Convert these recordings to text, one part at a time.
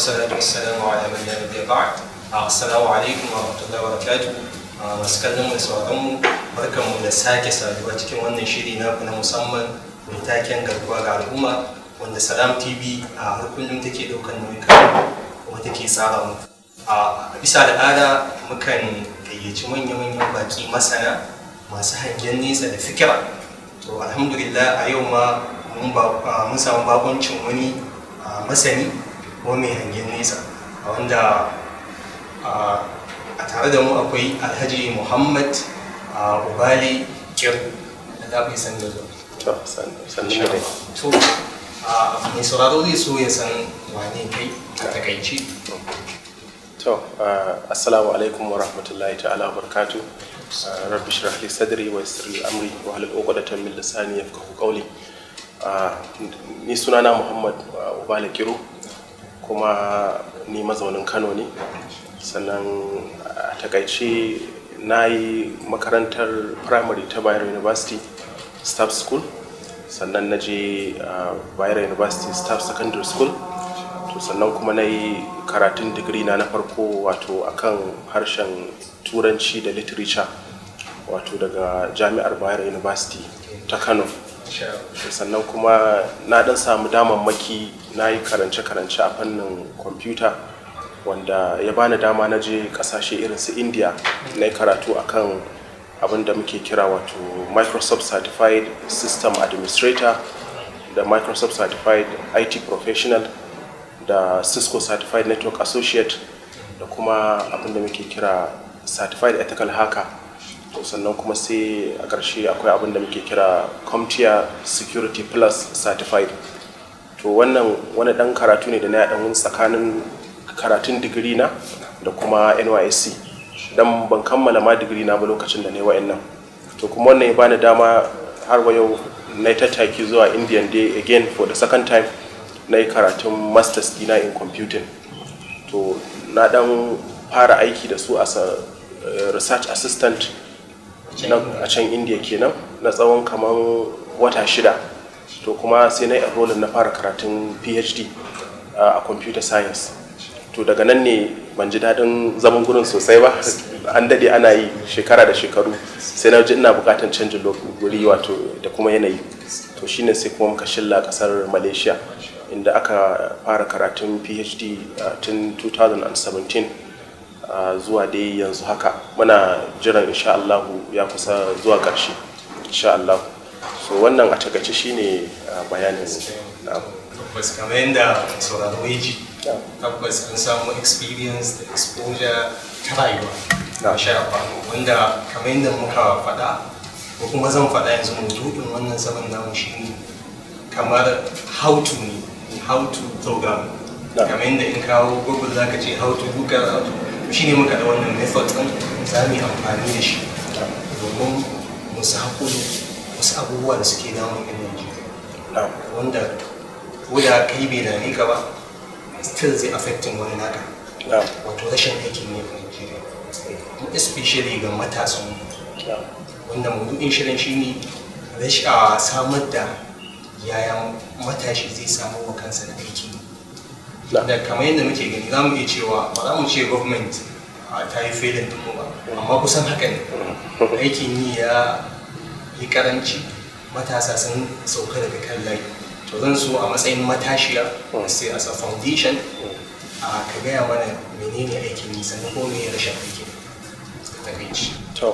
والصلاة والسلام على من لا نبي بعد. Assalamu alaikum wa rahmatullahi wa barakatuh. Masu kallon da sauranmu, barkanmu da sake saduwa cikin wannan shiri na musamman mai taken garkuwa ga al'umma wanda Salam TV a har kullum take ɗaukar nauyin kuma take tsara mu. A bisa al'ada mukan gayyaci manya-manyan baki masana masu hangen nesa da fikira. To alhamdulillah a yau ma mun samu bakoncin wani masani ko mai hangen nesa wanda a tare da mu akwai Alhaji Muhammad Ubale Kiru da za ku yi san da zuwa. To mai sauraro zai so ya san wane kai a takaici. To assalamu alaikum wa rahmatullahi ta'ala wa barakatuh. Rabbi shrah li sadri wa yassir li amri wa hlul 'uqdatan min lisani yafqahu qawli. Ni sunana Muhammad Ubale Kiru kuma ni mazaunin Kano ne. Sannan a takaice na yi makarantar primary ta Bayero University Staff School, sannan na je Bayero University Staff Secondary School, to sannan kuma na yi karatun digiri na farko wato akan harshen turanci da literature wato daga jami'ar Bayero University ta Kano. Sannan kuma na dan samu damammaki na yi karance-karance a fannin kwamfuta wanda ya bani dama na je kasashe irin su India na yi karatu akan abin da muke kira wato Microsoft Certified System Administrator da Microsoft Certified IT Professional da Cisco Certified Network Associate da kuma abin da muke kira Certified Ethical Hacker. To sannan kuma sai a ƙarshe akwai abin da muke kira CompTIA Security Plus Certified. To wannan wani ɗan karatu ne da na ɗan tsakanin karatun digiri na da kuma NYSC dan ban kammala ma digiri na ba lokacin da na yi wa'annan. To kuma wannan ya bani dama har wa yau na tattaki zuwa Indian Day again for the second time na yi karatun masters dina in computing. To na dan fara aiki da su as a research assistant a can India kenan na tsawon kaman wata 6. To kuma sai na yi enrollment na fara karatun PhD a computer science. To daga nan ne ban ji daɗin zaman gurin sosai ba, an daɗe ana yi shekara da shekaru, sai na ji ina buƙatar canjin guri wato da kuma yanayi. To shine sai kuma muka shilla ƙasar Malaysia inda aka fara karatun PhD tun 2017 zuwa dai yanzu haka muna jiran insha Allah ya kusa zuwa ƙarshe insha Allah. So wannan a takaice shine bayanin na. Tabbas kamar yadda sauraro ya ji, tabbas an samu experience da exposure ta rayuwa na shafa wanda kamar yadda muka faɗa ko kuma zan faɗa yanzu maudu'in wannan zaman namu shine kamar how to program. Kamar yadda in kawo Google zaka ce how to Google shine muka da wannan method ɗin za mu yi amfani da shi domin mu sako wasu abubuwa da suke damun Najeriya wanda ko da kai bai dame ka ba still zai affecting wani naka. Wato rashin aikin ne a Najeriya, especially ga matasan wanda maudu'in shirin shine samar da yaya matashi zai samu wa kansa da aiki. Da kamar yadda muke gani za mu iya cewa ba za mu ce government ta yi failing din mu ba, amma kusan haka ne. Aikin yi ya yi karanci, matasa sun sauka daga kan layi. To zan so a matsayin matashiya sai as a foundation ka gaya mana menene aikin yi sannan ko me rashin aikin takaici. To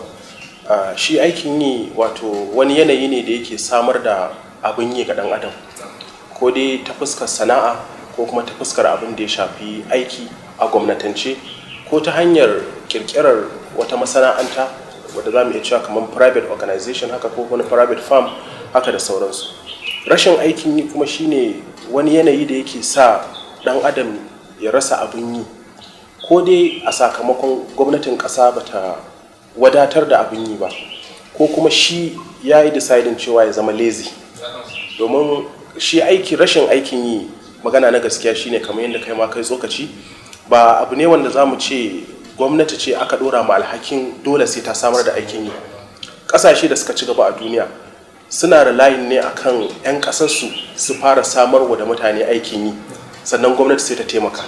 shi aikin yi wato wani yanayi ne da yake samar da abin yi ga dan adam, ko dai ta fuskar sana'a ko kuma ta fuskar abin da ya shafi aiki a gwamnatance ko ta hanyar kirkirar wata masana'anta wadda za mu iya cewa kamar private organization haka ko wani private firm haka da sauransu. Rashin aikin yi kuma shine wani yanayi da yake sa dan adam ya rasa abin yi, ko dai a sakamakon gwamnatin ƙasa bata wadatar da abin yi ba, ko kuma shi ya yi deciding cewa ya zama lazy. Domin shi rashin aikin yi magana na gaskiya shine kamar yadda kai ma kai tsokaci, ba abu ne wanda za mu ce gwamnati ce aka dora ma alhakin dole sai ta samar da aikin yi. Ƙasashe da suka ci gaba a duniya suna relying ne akan 'yan ƙasarsu su fara samarwa da mutane aikin yi sannan gwamnati sai ta taimaka.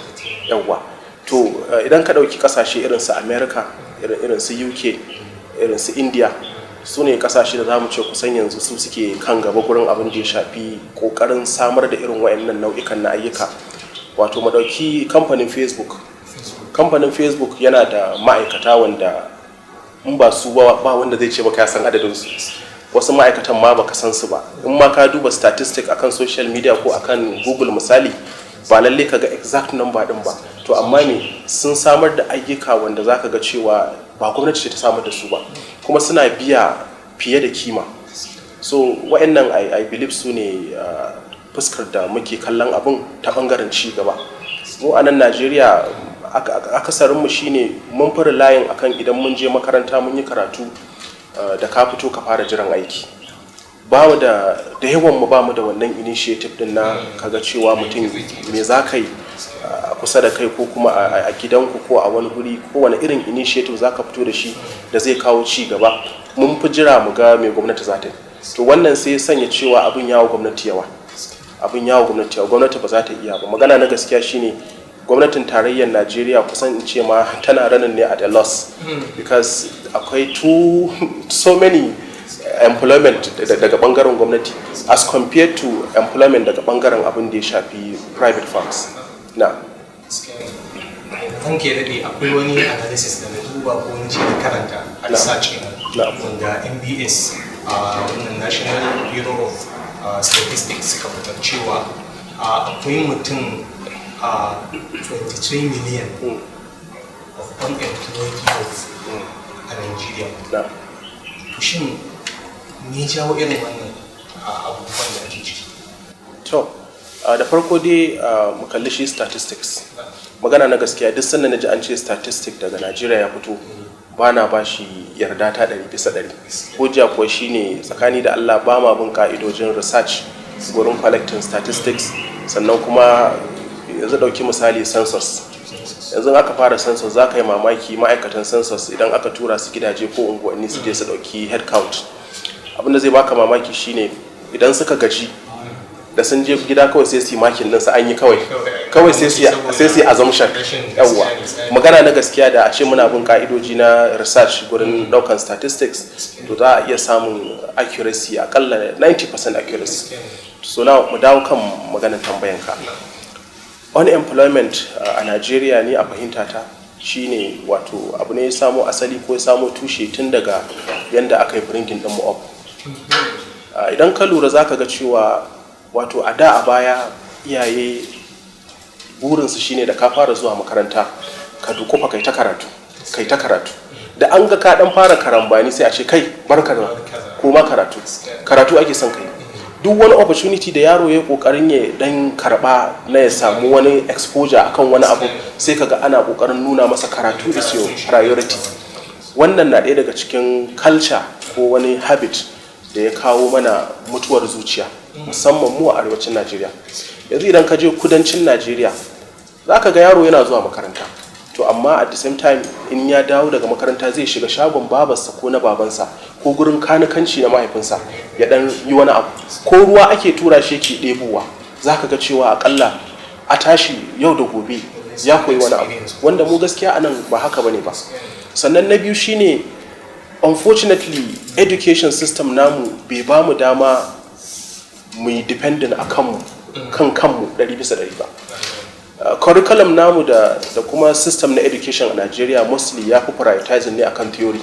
Yawwa, to idan ka ɗauki ƙasashe irin su America, irin su UK, irin su India, su ne ƙasashe da za mu ce kusan yanzu su suke kan gaba gurin abin da ya shafi ƙoƙarin samar da irin wayannan nau'ikan na ayyuka. Wato mu ɗauki kamfanin Facebook yana da ma'aikata wanda in ba su ba wanda zai ce baka ya san adadin su. Wasu ma'aikatan ma baka san su ba. In ma ka duba statistic akan social media ko akan Google misali, ba lalle ka ga exact number din ba. To amma ne sun samar da ayyuka wanda zaka ga cewa ba gwamnati ce ta samar da su ba, kuma suna biya fiye da kima. So wa'annan I believe su ne fuskar da muke kallon abin ta bangaren ci gaba. Mu a nan Najeriya akasarinmu shine mun fara layin akan idan mun je makaranta mun yi karatu da ka fito ka fara jiran aiki. Bamu da yawan mu bamu da wannan initiative din na kaga cewa mutum me za ka yi kusa da kai ko kuma a gidanku ko a wani guri, ko wani irin initiative za ka fito da shi da zai kawo ci gaba. Mun fi jira mu ga me gwamnati za ta yi. To wannan sai ya sanya cewa abin yawo gwamnati yawa. Gwamnati ba za ta iya ba. Magana na gaskiya shine gwamnatin tarayyar Najeriya kusan in ce ma tana ranin ne at a loss, because akwai so many employment daga bangaren gwamnati as compared to employment daga bangaren abin da ya shafi private firms. Na an ke daɗe akwai wani analysis da na duba ko wani ce da karanta a research wanda MBS wannan National Bureau of Statistics suka fitar cewa akwai mutum 23 million of unemployed youth a Nigeria. To shin me jawo irin wannan abubuwan da ake ciki? To da farko dai mu kalli shi statistics. Magana na gaskiya duk sanda naji an ce statistic daga Najeriya ya fito ba na ba shi yarda ta 100%. Hujja kuwa shine tsakani da Allah ba ma bin ka'idojin research gurin collecting statistics. Sannan kuma yanzu dauki misali census. Yanzu aka fara census za ka yi mamaki ma'aikatan census idan aka tura su gidaje ko unguwanni su je su dauki head count. Abin da zai baka mamaki shine idan suka gaji da sun je gida kawai sai su yi makin din su an yi kawai sai su yi assumption. Yawwa, magana na gaskiya da a ce muna bin ka'idoji na research gurin daukan statistics, to za a iya samun accuracy akalla 90% accuracy. So now mu dawo kan maganar tambayanka. Unemployment a Najeriya ne a fahimta ta shine wato abu ne ya samo asali ko ya samo tushe tun daga yanda aka yi bringing din mu up. Idan ka lura zaka ga cewa wato a da a baya iyaye burinsu shine da ka fara zuwa makaranta ka dukufa kai ta karatu da an ga ka dan fara karambani sai a ce kai barka da koma karatu ake son kai. Duk wani opportunity da yaro ya kokarin ya dan karba na ya samu wani exposure akan wani abu sai kaga ana kokarin nuna masa karatu is your priority. Wannan na ɗaya daga cikin culture ko wani habit da ya kawo mana mutuwar zuciya musamman mu a arewacin Najeriya. Yanzu idan ka je kudancin Najeriya zaka ga yaro yana zuwa makaranta, to amma at the same time in ya dawo daga makaranta zai shiga shagon babarsa ko na babansa ko gurin kanikanci na mahaifinsa ya dan yi wani abu, ko ruwa ake tura shi yake ɗebowa. Zaka ga cewa akalla a tashi yau da gobe ya koyi wani abu, wanda mu gaskiya anan ba haka bane ba. Sannan na biyu shine unfortunately education system namu bai ba mu dama mu yi dependent a kanmu 100% ba. Curriculum namu da kuma system na education a Nigeria mostly ya fi prioritizing ne akan theory,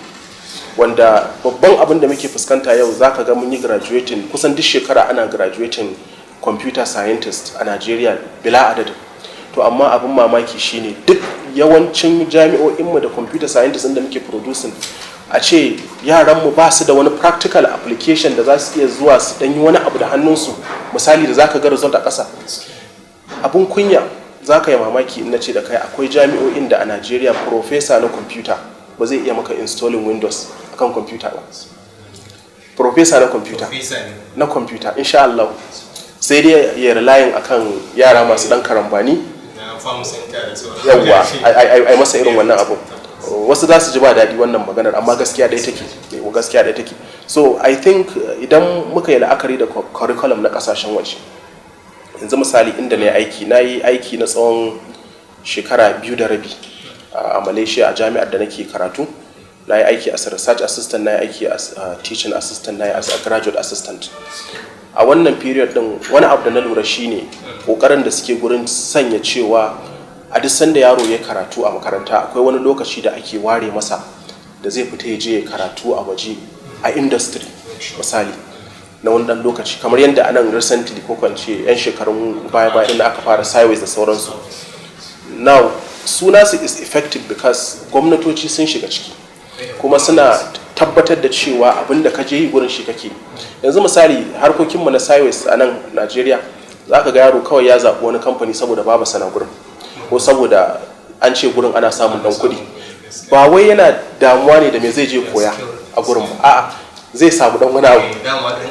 wanda babban abin da muke fuskanta yau zaka ga mun yi graduating kusan duk shekara ana graduating computer scientist a Nigeria bila adadin. To amma abin mamaki shine duk yawancin jami'o'inmu da computer scientist da muke producing a ce yaranmu ba su da wani practical application da za su iya zuwa su danyi wani abu da hannunsu, misali da zaka ga result a ƙasa. Abun kunya zaka yi mamaki in nace da kai akwai jami'o'in da a Najeriya professor na computer ba zai iya maka installing Windows akan computer ba. Professor na computer insha Allah sai dai ya relying akan yara masu dan karambani na farm center da sauran. Yawwa ai masa irin wannan abu. Wasu za su ji ba daɗi wannan maganar, amma gaskiya ɗaya take. So I think idan muka yi la'akari da curriculum na ƙasashen waje, yanzu misali inda na yi aiki na tsawon shekara 2 da rabi a Malaysia a jami'ar da nake karatu. Na yi aiki as a research assistant, na yi aiki as a teaching assistant, na yi as a graduate assistant. A wannan period din wani abu da na lura shine kokarin da suke gurin sanya cewa a duk sanda yaro ya karatu a makaranta akwai wani lokaci da ake ware masa da zai fita ya je ya karatu a waje a industry misali na wani dan lokaci, kamar yadda anan recently ko kwance yan shekarun baya inda aka fara sideways da sauransu. Now suna su is effective because gwamnatoci sun shiga ciki kuma suna tabbatar da cewa abin da ka je yi gurin shi kake. Yanzu misali harkokinmu na sideways a nan Najeriya za ka ga yaro kawai ya zaɓi wani kamfani saboda babu sana gurin ko saboda an ce gurin ana samun dan kuɗi, ba wai yana damuwa ne da me zai je koya a gurin ba, a'a zai samu dan wani abu.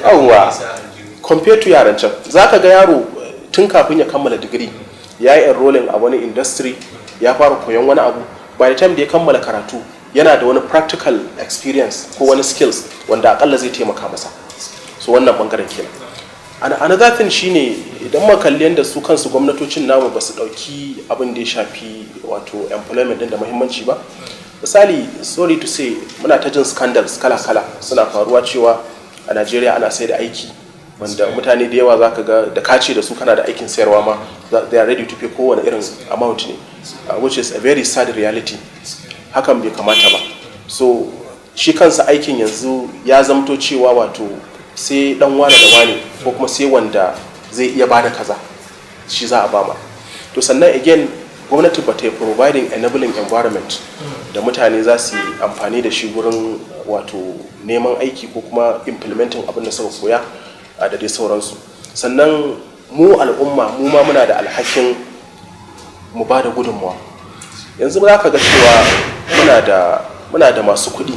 Yawwa, compared to yaran can za ka ga yaro tun kafin ya kammala digiri ya yi enrolling a wani industry, ya fara koyon wani abu. By the time da ya kammala karatu yana da wani practical experience ko wani skills wanda akalla zai taimaka masa. So wannan bangaren kenan. Another thing shine idan muka kalli yanda su kansu gwamnatocin namu ba su dauki abin da ya shafi wato employment din da muhimmanci ba. Misali, sorry to say, muna ta jin scandals kala-kala suna faruwa cewa a Najeriya ana sai da aiki wanda mutane da yawa zaka ga da kace da su kana da aikin sayarwa ma they are ready to pay kowane irin amount ne, which is a very sad reality. Hakan bai kamata ba. So shi kansa aikin yanzu ya zamto cewa wato sai dan wane da wane ko kuma sai wanda zai iya bada kaza shi za a bama. To sannan again gwamnati ba ta yi providing enabling environment da mutane za su yi amfani da shi gurin wato neman aiki ko kuma implementing abin da suka koya da dai sauransu. Sannan mu al'umma mu ma muna da alhakin mu ba da gudunmawa. Yanzu za ka ga cewa muna da masu kuɗi.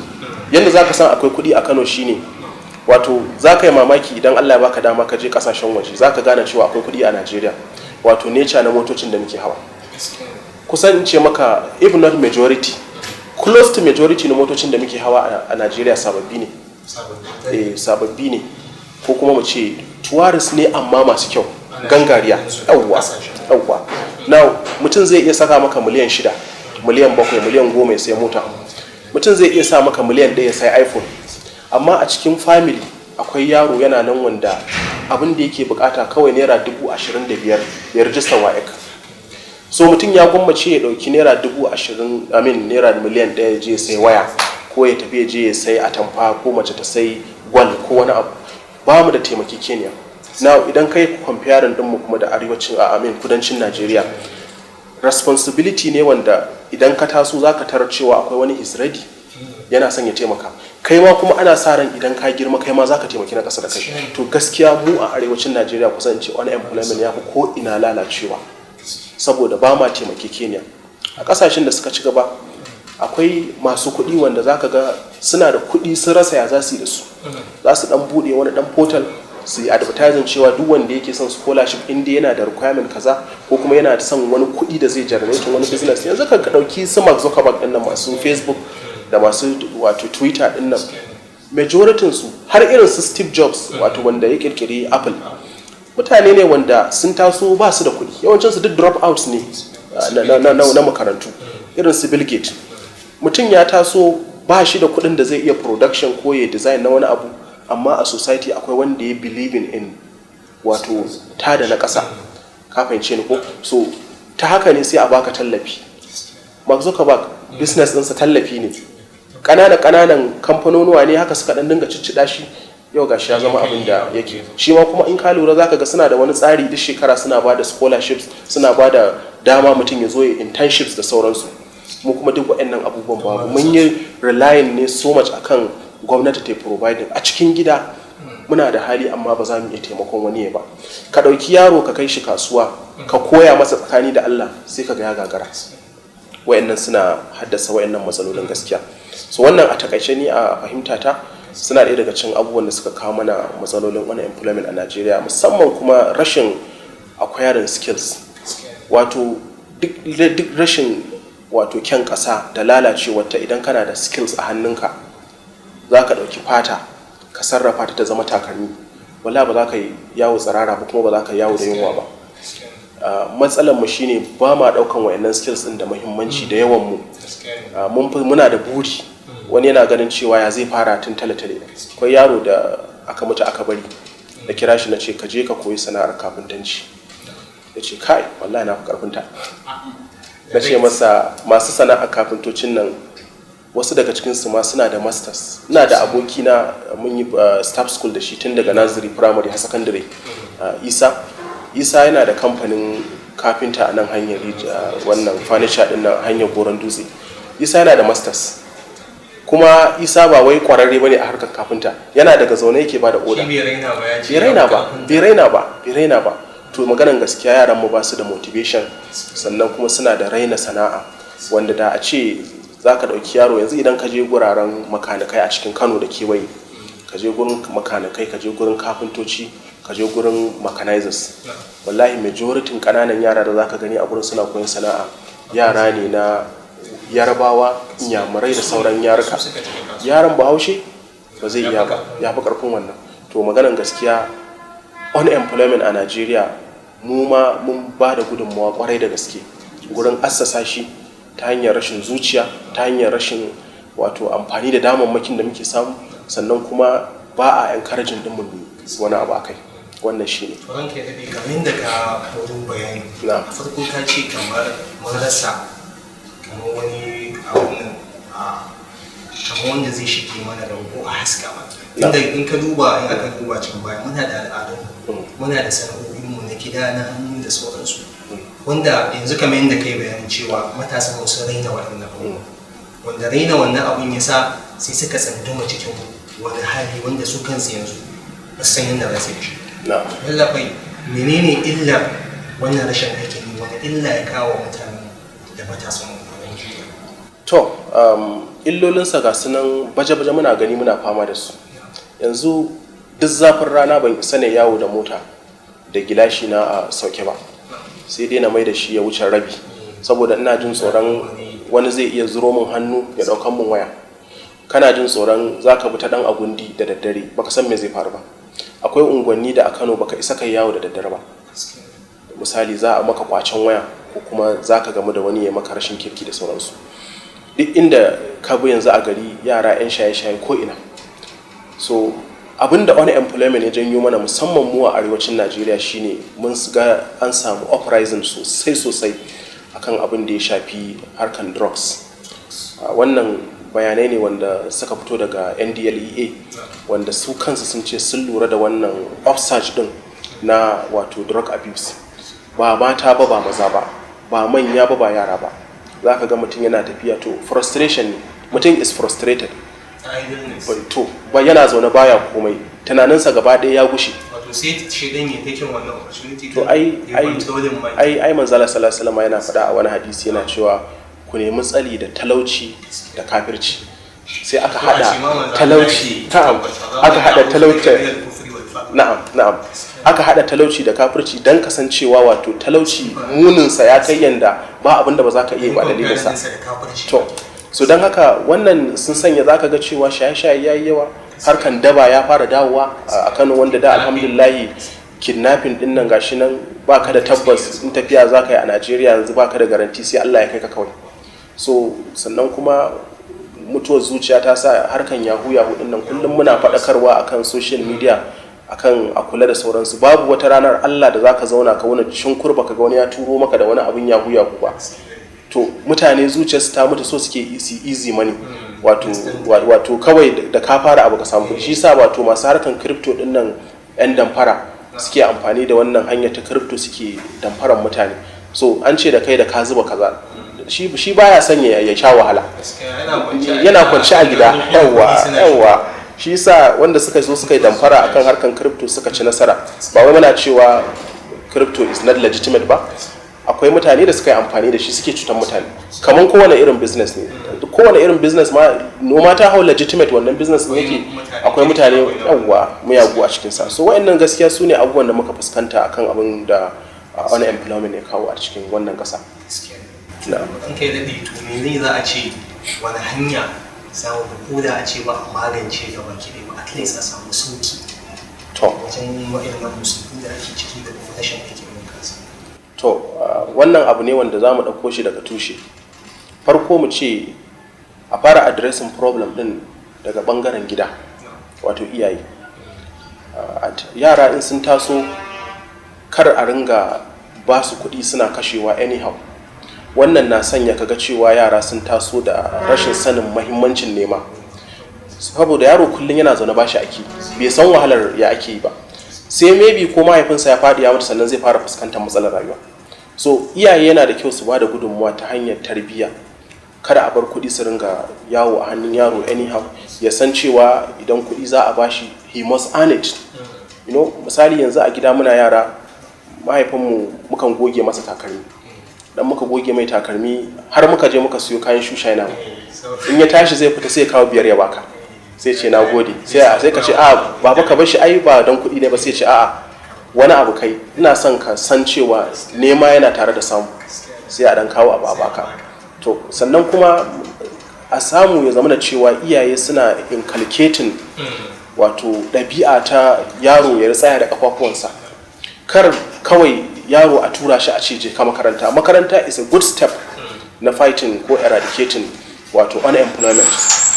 Yanda za ka san akwai kuɗi a Kano shine wato za ka yi mamaki idan Allah ya baka dama ka je kasashen waje za ka gane cewa akwai kuɗi a Najeriya, wato nature na motocin da muke hawa. Kusan in ce maka if not majority, close to majority na motocin da muke hawa a Najeriya sababbi ne. Sababbi ne ko kuma mu ce tourist ne amma masu kyau, gangariya. Yawwa. Now mutum zai iya saka maka miliyan 6, miliyan 7, miliyan 10 ya sai mota. Mutum zai iya sa maka miliyan 1 ya sai iPhone. Amma a cikin family akwai yaro yana nan wanda abin da yake bukata kawai naira 25,000 ya rijista WAEC. So mutum ya gwammace ya dauki naira 20,000, naira miliyan 1 ya je sai waya ko ya tafi ya je ya sai atamfa ko mace ta sai gwal ko wani abu. Ba mu da taimakekeniya. Now idan kai comparing din mu kuma da arewacin kudancin Najeriya, responsibility ne wanda idan ka taso zaka tarar cewa akwai wani is ready yana son ya taimaka. Kai ma kuma ana sa ran idan ka girma kai ma zaka taimaki na kasa da kai. To gaskiya mu a arewacin Najeriya kusan ce unemployment ya fi ko ina lalacewa saboda ba ma taimakekeniya. A kasashen da suka ci gaba akwai masu kuɗi wanda zaka ga suna da kuɗi sun rasa ya za su yi da su. Za su dan bude wani dan portal su yi advertising cewa duk wanda yake son scholarship inda yana da requirement kaza ko kuma yana da son wani kuɗi da zai generate wani business. Yanzu ka dauki su Mark Zuckerberg din nan masu Facebook da masu wato Twitter din nan, majoritin su har irin su Steve Jobs wato wanda ya kirkiri Apple, mutane ne wanda sun taso ba su da kuɗi, yawancin su duk drop outs ne na makarantu. Irin su Bill Gates, mutum ya taso ba shi da kuɗin da zai iya production ko ya design na wani abu, amma a society akwai wanda ya believing in wato tada na ƙasa. Ka fahimce ni ko? So ta haka ne sai a baka tallafi. Mark Zuckerberg business ɗinsa tallafi ne. Ƙananan kamfanonuwa ne haka suka ɗan dinga ciccida shi, yau gashi ya zama abin da yake. Shi ma kuma in ka lura zaka ga suna da wani tsari duk shekara suna ba da scholarships, suna ba da dama mutum ya zo ya internships da sauransu. Mu kuma duk waɗannan abubuwan babu. Mun yi relying ne so much akan gwamnati ta providing. A cikin gida muna da hali amma ba za mu iya taimakon wani ba. Ka ɗauki yaro ka kai shi kasuwa ka koya masa tsakani da Allah sai ka ga ya gagara. Wayannan suna haddasa wayannan matsalolin gaskiya. So wannan a takaice ni a fahimtata suna ɗaya daga cikin abubuwan da suka kawo mana matsalolin unemployment a Najeriya, musamman kuma rashin acquiring skills. Wato duk rashin wato kyan ƙasa da lalacewarta idan kana da skills a hannunka za ka ɗauki fata ka sarrafa ta zama takalmi, wala ba za ka yi yawo tsirara ba kuma ba za ka yawo da yunwa ba. matsalar mu shine ba ma daukan wayannan skills din da muhimmanci da yawan mu muna da buri wani yana ganin cewa ya zai fara tun tale-tale. Akwai yaro da aka mutu aka bari da kira shi na ce ka je ka koyi sana'ar kafintanci, ya ce kai wallahi na fi karfinta. Na ce masa masu sana'ar kafintocin nan wasu daga cikinsu ma suna da masters. Ina da aboki na mun yi staff school da shi tun daga nursery primary har secondary. Isa yana da kamfanin kafinta a nan hanyar wannan furniture din nan hanyar Goron Dutse. Isa yana da masters, kuma Isa ba wai kwararre bane a harkar kafinta, yana daga zaune yake ba da oda. Bai raina ba. To maganan gaskiya yaran mu ba su da motivation, sannan kuma suna da raina sana'a, wanda da a ce za ka ɗauki yaro yanzu idan ka je guraren makanikai a cikin Kano da kewaye, ka je gurin makanikai, ka je gurin kafintoci, ka je gurin mechanizers, wallahi majoritin ƙananan yara da za ka gani a gurin suna koyon sana'a yara ne na Yarabawa, Inyamurai da sauran yaruka. Yaran Bahaushe ba zai iya ba, ya fi ƙarfin wannan. To maganan gaskiya unemployment a Najeriya mu ma mun ba da gudunmawa kwarai da gaske gurin assasa shi ta hanyar rashin zuciya, ta hanyar rashin wato amfani da damammakin da muke samu, sannan kuma ba a encouraging din mu wani abu akai. Wannan shi ne. Ranka ya daɗe, kamar da ka kawo bayani a farko ka ce kamar mun rasa kamar wani abun kamar wanda zai shige mana da ko a haska ba. Inda in ka duba in aka duba can baya muna da al'adun, muna da sana'o'inmu na gida na hannu da sauransu, wanda yanzu kamar yadda kai bayanin cewa matasan sun raina waɗannan abubuwa, wanda raina wannan abun ya sa sai suka tsanduma cikin wani hali wanda su kansu yanzu ba su san yadda za su yi shi. Lallafai, menene illar wannan rashin aikin yi, wani illa ya kawo mutane da matasan mu? To, illolinsa ga sunan baje-baje muna gani muna fama da su. Yanzu duk zafin rana ban isa ne yawo da mota da gilashi na a sauke ba, sai dai na mai da shi ya wuce rabi, saboda ina jin tsoron wani zai iya zuro min hannu ya daukan min waya. Kana jin tsoron zaka bi ta dan agundi da daddare baka san me zai faru ba. Akwai unguwanni da a Kano baka isa kai yawo da daddare ba, misali za a maka kwacen waya ko kuma zaka gamu da wani ya maka rashin kirki da sauransu. Duk inda ka bi yanzu a gari yara 'yan shaye-shaye ko ina. So abinda unemployment ya janyo mana musamman mu a arewacin Najeriya shine mun ga an samu uprising sosai akan abin da ya shafi harkan drugs. Wannan bayanai ne wanda suka fito daga NDLEA, wanda su kansu sun ce sun lura da wannan upsurge din na wato drug abuse. Ba mata ba, ba maza ba, ba manya ba, ba yara ba. Za ka ga mutum yana tafiya, to frustration ne, mutum is frustrated. To ba yana zaune baya komai, tunaninsa gaba ɗaya ya gushe. Wato sai shedan ya take wannan opportunity. To ai manzala sallallahu alaihi wasallam yana faɗa a wani hadisi yana cewa ku nemi tsari da talauci da kafirci. Sai aka hada talauci, aka hada talauci, na'am, aka hada talauci da kafirci dan kasancewa wato talauci muninsa ya kai yanda ba abinda ba za ka iya ba dalilinsa. To so don haka wannan sun sanya za ka ga cewa shaye-shaye ya yi yawa, harkan daba ya fara dawowa a Kano, wanda da alhamdulillahi kidnapping din nan gashi nan ba ka da tabbas in tafiya za ka yi a Najeriya yanzu ba ka da garanti sai Allah ya kai ka kawai. So sannan kuma mutuwar zuciya ta sa harkan yahu din nan kullum muna faɗakarwa akan social media akan a kula da sauransu. Babu wata ranar Allah da za ka zauna ka wani shinkur baka ga wani ya turo maka da wani abin yahu ba. To mutane zuciyarsu ta mutu, so suke easy money, wato kawai da ka fara abu ka samu. Shi sa wato masu harkan crypto din nan 'yan damfara suke amfani da wannan hanya ta crypto suke damfaran mutane. So an ce da kai da ka zuba kaza, shi baya sanya ya sha wahala, yana kwanci a gida. Yawwa shi sa wanda suka zo suka yi damfara akan harkan crypto suka ci nasara. Ba wai muna cewa crypto is not legitimate ba, akwai mutane da suka yi amfani da shi suke cutar mutane, kamar kowane irin business ne. Kowane irin business ma, no matter how legitimate wannan business ne yake, akwai mutane yawwa muyagu a cikinsa. So wa'annan gaskiya su ne abubuwan da muka fuskanta akan abin da unemployment ya kawo a cikin wannan ƙasa. An kai daɗi, to me za a ce wani hanya samu ko da a ce ba a magance gaba ki ba, at least a samu sauki wajen wa'annan musulmi da ake ciki da kuma rashin aikin kansa. To wannan abu ne wanda za mu ɗauko shi daga tushe. Farko mu ce a fara addressing problem ɗin daga ɓangaren gida, wato iyaye. Yara in sun taso kar a ringa ba su kuɗi suna kashewa anyhow. Wannan na sanya kaga cewa yara sun taso da rashin sanin mahimmancin nema, saboda yaro kullum yana zaune ba shi ake, bai san wahalar ya ake yi ba, sai maybe ko mahaifinsa ya faɗi ya mutu sannan zai fara fuskantar matsalar rayuwa. So iyaye yana da kyau su ba da gudunmuwa ta hanyar tarbiyya, kada a bar kuɗi su ringa yawo a hannun yaro anyhow. Ya san cewa idan kuɗi za a bashi he must earn it. Misali yanzu a gida muna yara, mahaifinmu mukan goge masa takalmi, dan muka goge mai takalmi har muka je muka siyo kayan shusha yana, in ya tashi zai fita sai ya kawo 5 ya baka, sai ce na gode, sai ka ce a baba ka bar shi, ai ba dan kuɗi ne ba, sai ce a'a wani abu kai, ina son ka san cewa nema yana tare da samu, sai a dan kawo abu a baka. To sannan kuma a samu ya zama da cewa iyaye suna inculcating wato ɗabi'a ta yaro ya tsaya da kafafuwansa. Kar kawai yaro a tura shi a ce je ka makaranta. Makaranta is a good step na fighting ko eradicating wato unemployment,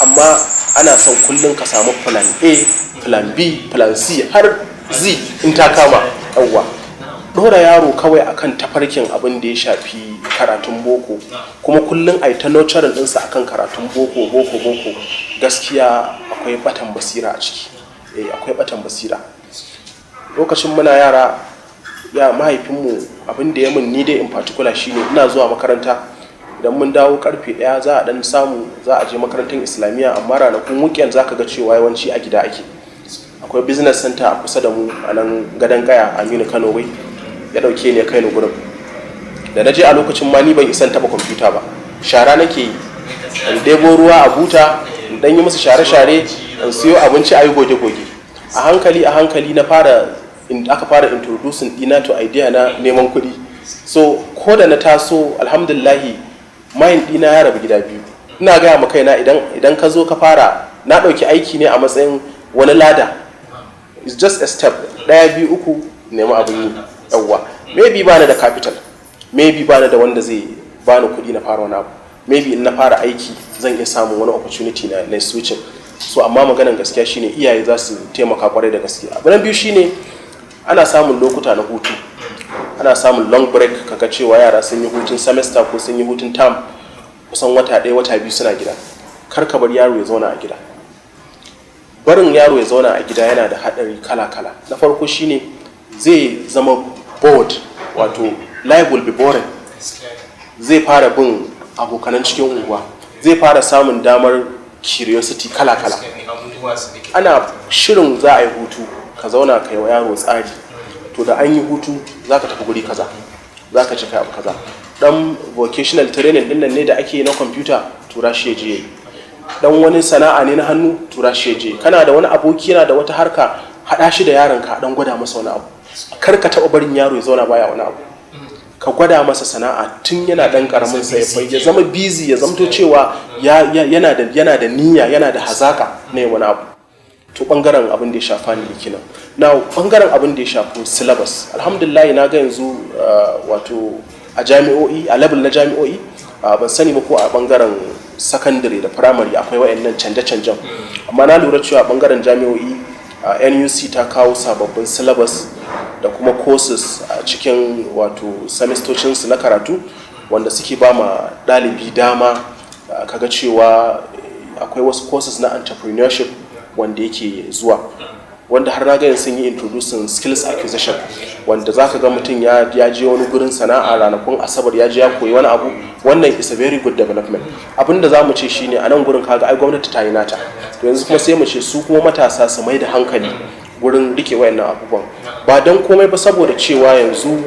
amma ana son kullum ka samu plan A, plan B, plan C har Z in ta kama. Yawwa, dora yaro kawai akan tafarkin abin da ya shafi karatun boko, kuma kullum ai ta nurturing ɗinsa akan karatun boko, gaskiya akwai batan basira a ciki. Akwai batan basira. Lokacin muna yara, ya mahaifinmu abin da ya mun ni dai in particular shine ina zuwa makaranta, idan mun dawo karfe 1 za a dan samu za a je makarantar islamiyya, amma ranakun weekend zaka ga cewa yawanci a gida ake. Akwai business center a kusa da mu a nan gadon kaya Aminu Kano wai, ya dauke ni kai ni gurin. Da naje a lokacin ma ni ban isan taba kwamfuta ba, shara nake yi, in debo ruwa a buta, in dan yi musu share-share, in siyo abinci a yi goge-goge. A hankali na aka fara introducing dina to idea na neman kuɗi. So ko da na taso alhamdulillahi mind dina ya rabu gida biyu. Ina gaya ma kaina idan ka zo ka fara, na ɗauki aiki ne a matsayin wani lada, it's just a step, 1 2 3 nemi abin yi. Yawwa, maybe bani da capital, maybe bani da wanda zai bani kuɗi na fara wani abu, maybe in na fara aiki zan iya samun wani opportunity na switching. So amma maganan gaskiya shine iyaye za su taimaka kwarai da gaskiya. Abu na biyu shine ana samun lokuta na hutu, ana samun long break, kaga cewa yara sun yi hutun semester ko sun yi hutun term kusan wata 1 wata 2 suna gida. Kar ka bar yaro ya zauna a gida. Barin yaro ya zauna a gida yana da haɗari kala-kala. Na farko shine zai zama bored, wato life will be boring. Zai fara bin abokanan cikin unguwa, zai fara samun damar curiosity kala-kala. Ana shirin za a yi hutu, ka zauna ka yi wa yaro tsari, to da an yi hutu za ka tafi guri kaza, za ka cika abu kaza. Dan vocational training din nan ne da ake na computer, tura shi je yi. Dan wani sana'a ne na hannu, tura shi je. Kana da wani aboki yana da wata harka, haɗa shi da yaronka dan gwada masa wani abu. Kar ka taɓa barin yaro ya zauna baya wani abu. Ka gwada masa sana'a tun yana dan karamin sa, ya zama busy, ya zamto cewa yana da niyya, yana da hazaka ne wani abu. To bangaren abin da ya shafa ne kenan. Now bangaren abin da ya shafi syllabus, alhamdulillah na ga yanzu wato a jami'o'i, a level na jami'o'i, ban sani ba ko a bangaren secondary da primary akwai wayannan canje-canjen, amma na lura cewa bangaren jami'o'i NUC ta kawo sababbin syllabus da kuma courses a cikin wato semestocinsu na karatu, wanda suke ba ma ɗalibi dama kaga cewa akwai wasu courses na entrepreneurship wanda yake zuwa, wanda har na sun yi introducing skills acquisition, wanda zaka ga mutum ya je wani gurin sana'a ranakun asabar ya je ya koyi wani abu. Wannan is a very good development. Abinda za mu ce shine a nan gurin kaga ai gwamnati ta yi nata, to yanzu kuma sai mu ce su kuma matasa su mai da hankali gurin rike wayannan abubuwan, ba don komai ba saboda cewa yanzu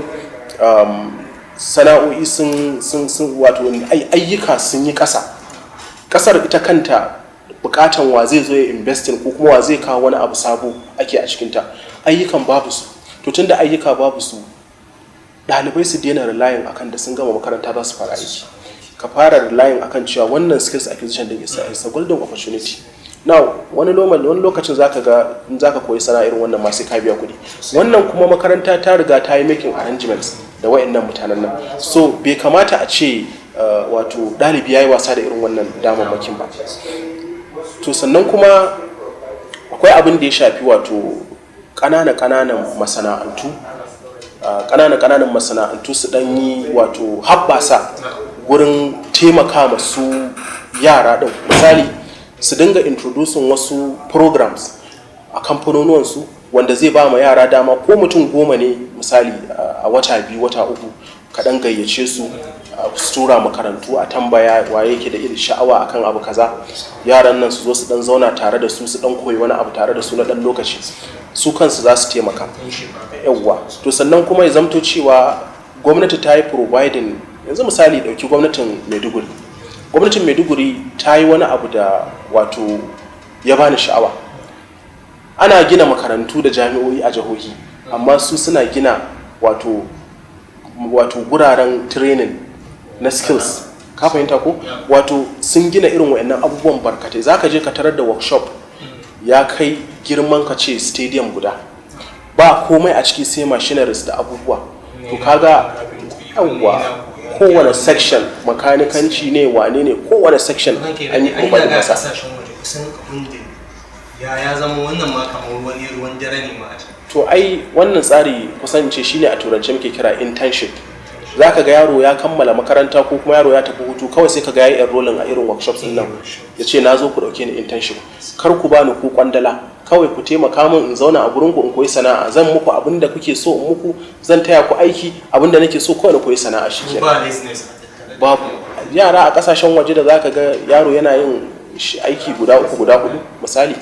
sana'o'i sun wato ayyuka sun yi kasar ita kanta. Bukatan wa zai zo ya investing ko kuma wa zai kawo wani abu sabo ake a cikinta. Ayyukan babu su, to tunda ayyuka babu su, ɗalibai su daina relying akan da sun gama makaranta za su fara aiki. Ka fara relying akan cewa wannan skills acquisition din is a golden opportunity. Now wani lokacin zaka ga in zaka koyi sana'a irin wannan ma sai ka biya kuɗi. Wannan kuma makaranta ta riga ta yi making arrangements da wayannan mutanen nan. So bai kamata a ce wato ɗalibi ya yi wasa da irin wannan damammakin ba. To sannan kuma akwai abin da ya shafi wato ƙananan masana'antu. Ƙananan masana'antu su ɗan yi wato habbasa gurin taimaka masu yara ɗin. Misali su dinga introducing wasu programs a kamfanonuwansu wanda zai ba ma yara dama ko mutum 10 ne misali a wata 2 wata 3 kaɗan gayyace su tura makarantu a tambaya waye yake da irin sha'awa akan abu kaza, yaran nan su zo su dan zauna tare da su dan koyi wani abu tare da su na dan lokaci, su kansu za su taimaka. Yawwa, to sannan kuma ya zamto cewa gwamnati ta yi providing, yanzu misali dauki gwamnatin Maiduguri ta yi wani abu da wato ya bani sha'awa. Ana gina makarantu da jami'o'i a jihohi, amma su suna gina wato guraren training na skills. Ka fahimta ko? Wato sun gina irin wayannan abubuwan barkatai. Zaka je ka tarar da workshop ya kai girman ka ce stadium guda, ba komai a ciki sai machineries da abubuwa. To kaga yawwa, kowane section makanikanci ne wane ne, kowane section an yi kokarin masa. Ya zama wannan ma kamar wani ruwan dare ne ma a can. To ai wannan tsari kusance shine a turance muke kira internship. Zaka ga yaro ya kammala makaranta ko kuma yaro ya tafi hutu, kawai sai ka ga yayi enrolling a irin workshops din nan, yace nazo ku dauke ni internship, kar ku bani ku kwandala, kawai ku taimaka min in zauna a gurin ku in koyi sana'a, zan muku abinda kuke so in muku, zan taya ku aiki, abinda nake so kawai na koyi sana'a shikenan. Ba business. Babu yara a kasashen waje da zaka ga yaro yana yin aiki guda 3 guda 4 misali,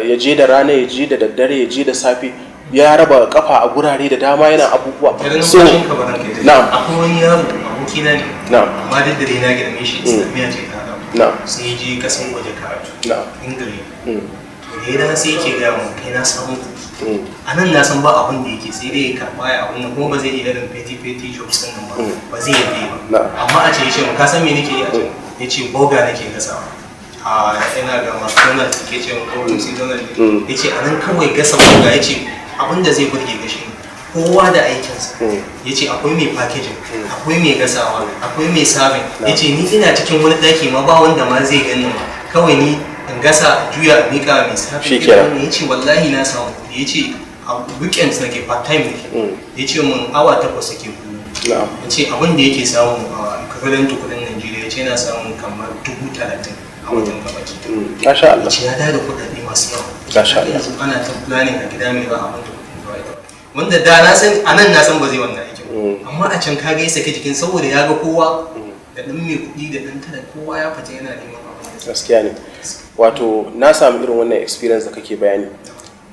ya je da rana, ya je da daddare, ya je da safe, ya raba kafa a gurare da dama yana abubuwa. So na'am, akwai wani yaro abokina ne, na'am, amma duk da dai na girme shi, islamiyya ce ta dawo, na'am, sai ya je kasan waje karatu, na'am, Ingila. To da ya sai yake gaya mun kai na samu kuɗi, a nan na san ba abin da yake, sai dai ya karɓa ya abin nan, kuma ba zai iya irin feti jobs ɗin nan ba zai yi ba. Amma a ce ya ce ka san me nake yi a can, ya ce boga nake gasawa. Yana ga McDonald's ke ce ko Donald, ya ce a nan kawai gasa boga, ya ce abinda zai burge gashi kowa da aikinsa. Ya ce akwai mai packaging, akwai mai gasawa, akwai mai serving. Ya ce ni ina cikin wani daki ma ba wanda ma zai gani ma, kawai ni in gasa juya mika mai serving. Ya ce wallahi na samu kuɗi. Ya ce a weekends nake part time nake. Ya ce mun awa 8 nake kuɗi. Ya ce abin da yake samu a equivalent kuɗin Najeriya, ya ce yana samun kamar 30,000 a wajen gabaki. Masha Allah. Ya da kuɗaɗe masu yawa. Masha Allah. Yanzu ana ta planning a gida mai ba abin da wanda da na san a nan na san ba zai wannan aikin, amma a can ka gaisa ka jikin saboda ya ga kowa da ɗan mai kuɗi da ɗan tada kowa ya fita yana neman abin. Gaskiya ne. Wato na samu irin wannan experience da kake bayani.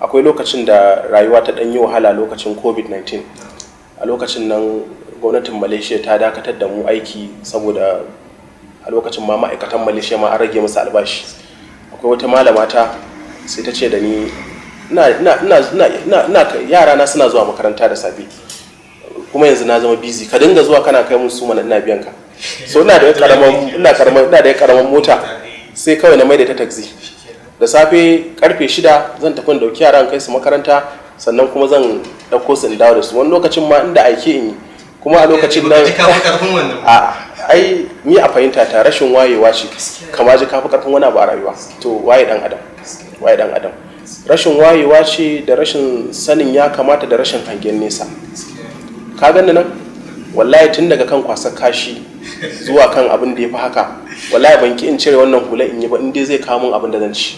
Akwai lokacin da rayuwa ta ɗan yi wahala lokacin COVID-19. A lokacin nan gwamnatin Malaysia ta dakatar da mu aiki saboda a lokacin ma ma'aikatan Malaysia ma an rage musu albashi. Akwai wata malama ta sai ta ce da ni yara na suna zuwa makaranta da safe, kuma yanzu na zama busy, ka dinga zuwa kana kai musu mana ina biyan ka. So ina da karaman mota, sai kawai na maida ta taxi. Da safe karfe 6 zan tafi dauki yaran kai su makaranta, sannan kuma zan dauko su in dawo da su. Wani lokacin ma inda aike in yi, kuma a lokacin nan ai ni a fahimta ta rashin wayewa ce, kama ji kafi karfin wani abu a rayuwa. To waye dan adam, rashin wayewa ce da rashin sanin ya kamata da rashin hangen nesa. Ka gani nan wallahi tun daga kan kwasar kashi zuwa kan abin da ya fi haka, wallahi ban ki in cire wannan hula in yi ba, in dai zai kawo min abin da zan ci.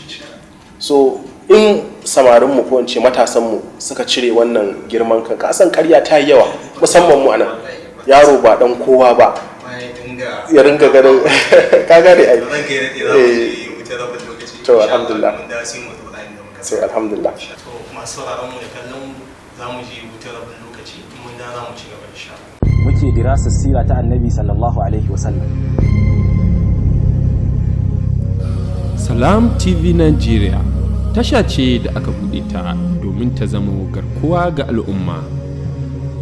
So in samarinmu ko in ce matasanmu suka cire wannan girman kan, ka san ƙarya ta yi yawa, musamman mu anan. Yaro ba dan kowa ba ya ringa ganin ka gane ai. To alhamdulillah. Sai alhamdulillah. To masu sauraron mu da kallon mu za mu je wutar rabin lokaci, mun da za mu ci gaba insha Allah. Muke dirasa sira ta Annabi sallallahu alaihi wasallam. Salam TV Nigeria tasha ce da aka bude ta domin ta zama garkuwa ga al'umma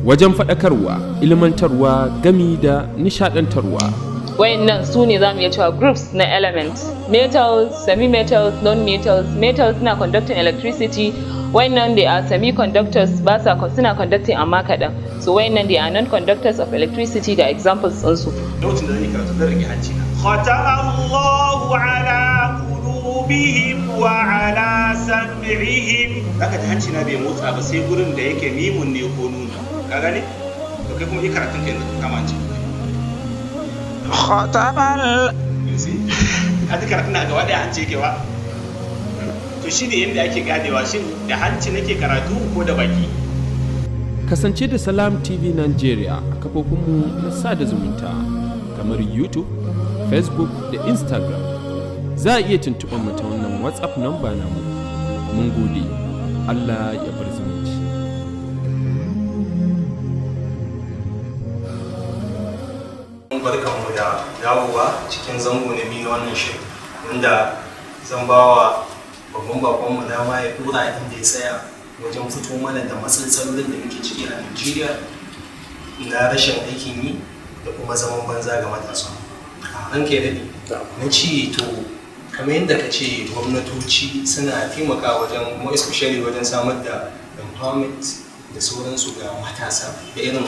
wajen faɗakarwa, ilmantarwa, gami da nishadantarwa. Wayannan su ne zamu iya cewa groups na elements: metals, semi-metals, non-metals. Metals suna conducting electricity, wayannan they are semi-conductors, suna conducting amma kaɗan. So wayannan they are non-conductors of electricity ga examples ɗinsu. Lokacin da zan yi karatu zan rage hanci na. Khatamallahu ala qulubihim wa ala sam'ihim. Zaka ji hanci na bai motsa ba sai gurin da yake mimun ne ko nunu. Ka gane? To kai kuma yi karatun kai da kama hanci. Khatamal. Ka ji karatun na gaba ɗaya hanci yake ba? To shi ne yadda ake ganewa shin da hanci nake karatu ko da baki? Kasance da Salam TV Nigeria a kafofinmu na sada zumunta kamar YouTube, Facebook da Instagram. Za a iya tuntuɓar mu ta wannan WhatsApp number namu. Mun gode. Allah ya bar zumunci. Barkanmu da dawowa cikin zango na biyu na wannan shirin wanda zan bawa babban bakonmu dama ya dora inda ya tsaya wajen fito mana da matsalolin da muke ciki a Najeriya na rashin aikin yi da kuma zaman banza ga matasa. Ranka ya daɗe, na ce to kamar yadda ka ce gwamnatoci suna taimaka wajen kuma especially wajen samar da empowerment da sauransu ga matasa da irin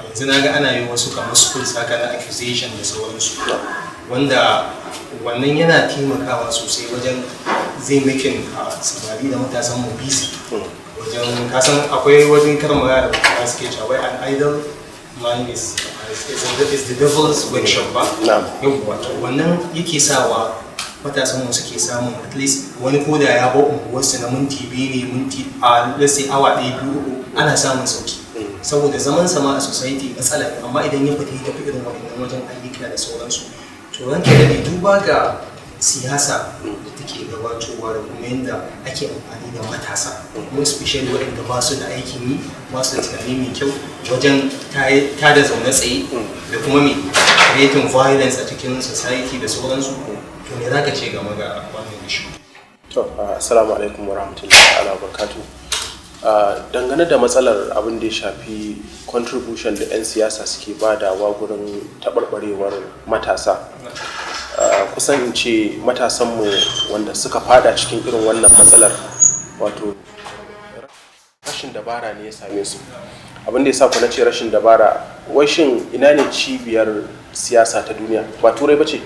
yanzu na ga ana yi wasu kamar schools haka na accusation da sauransu wanda wannan yana taimakawa sosai wajen zai making samari da matasan mu busy wajen kasan akwai wajen karmara da mutane suke cewa an idle mind is the devil's workshop ba yawwa wannan yake sawa matasan mu suke samun at least wani koda ya ba unguwarsu na minti biyu ne minti let's say awa ɗaya biyu ana samun sauki saboda zaman sama a society matsala amma idan ya fita ya tafi irin wannan wajen ayyuka da sauransu to ranke da duba ga siyasa da take gabatowa da kuma yadda ake amfani da matasa kuma especially waɗanda ba su da aikin yi ba su da tunani mai kyau wajen tada zaune tsaye da kuma mai creating violence a cikin society da sauransu to me za ka ce game ga wannan issue? To, assalamu alaikum wa rahmatullahi wa barakatuh. Dangane da matsalar abin da ya shafi contribution da 'yan siyasa suke badawa gurin taɓarɓarewar matasa, kusan in ce matasanmu wanda suka fada cikin irin wannan matsalar wato rashin dabara ne ya same su. Abin da ya sa ku na ce rashin dabara, wai shin ina ne cibiyar siyasa ta duniya? Ba turai ba ce?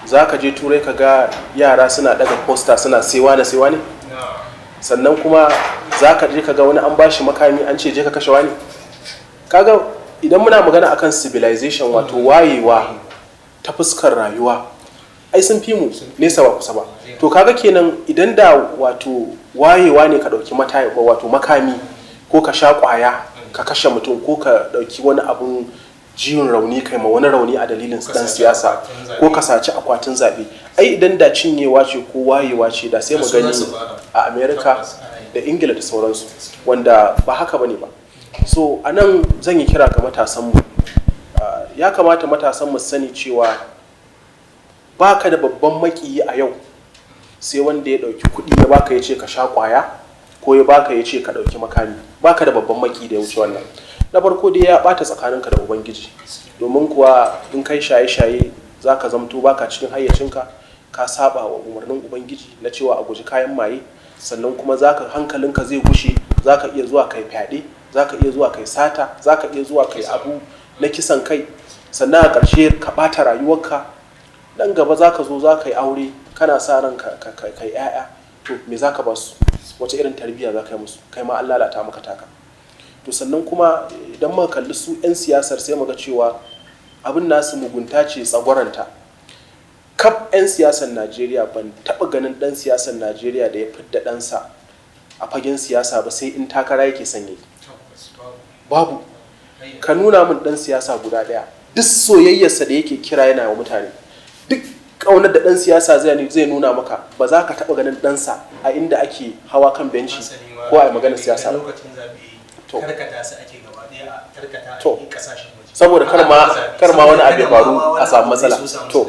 Za ka je turai ka ga yara suna daga posta suna sewa ne? Sannan kuma za ka je ka ga wani an bashi makami an ce je ka kashe wani? Kaga idan muna magana akan civilization wato wayewa ta fuskar rayuwa ai sun fi mu nesa ba kusa ba. To kaga kenan idan da wato wayewa ne ka dauki wato makami ko ka sha kwaya ka kashe mutum ko ka dauki wani abun jiyon rauni kai ma wani rauni a dalilin dan siyasa ko ka saci akwatin zabe, ai idan da cinyewa ce ko wayewa ce da sai mu gani a America da Ingila da sauransu wanda ba haka bane ba. So anan zan yi kira ga matasan mu, ya kamata matasan mu sani cewa baka da babban makiyi a yau sai wanda ya dauki kuɗi ya baka ya ce ka sha kwaya ko ya baka ya ce ka dauki makami. Baka da babban makiyi da ya wuce wannan. Na farko dai ya bata tsakaninka da ubangiji, domin kuwa in kai shaye-shaye zaka zamto baka cikin hayyacinka, ka saba wa umarnin ubangiji na cewa a guji kayan maye, sannan kuma zaka hankalinka zai gushe, zaka iya zuwa kai fyaɗe, zaka iya zuwa kai sata, zaka iya zuwa kai abu na kisan kai, sannan a ƙarshe ka bata rayuwarka. Dan gaba zaka zo zaka yi aure kana sa ran kai 'ya'ya, to me zaka ba su? Wace irin tarbiyya zaka yi musu? Kai ma an lalata maka taka. To sannan kuma idan muka kalli su 'yan siyasar sai muga cewa abin nasu mugunta ce tsagwaranta. Kaf 'yan siyasar Najeriya ban taɓa ganin ɗan siyasar Najeriya da ya fidda ɗansa a fagen siyasa ba sai in takara yake sanye. Babu. Ka nuna min ɗan siyasa guda ɗaya. Duk soyayyarsa da yake kira yana wa mutane. Duk ƙaunar da ɗan siyasa zai nuna maka ba za ka taɓa ganin ɗansa a inda ake hawa kan benci ko a maganar siyasa ba. Karkata su ake gaba daya a karkata a kasashen waje saboda kar ma wani abu ya faru a samu matsala. To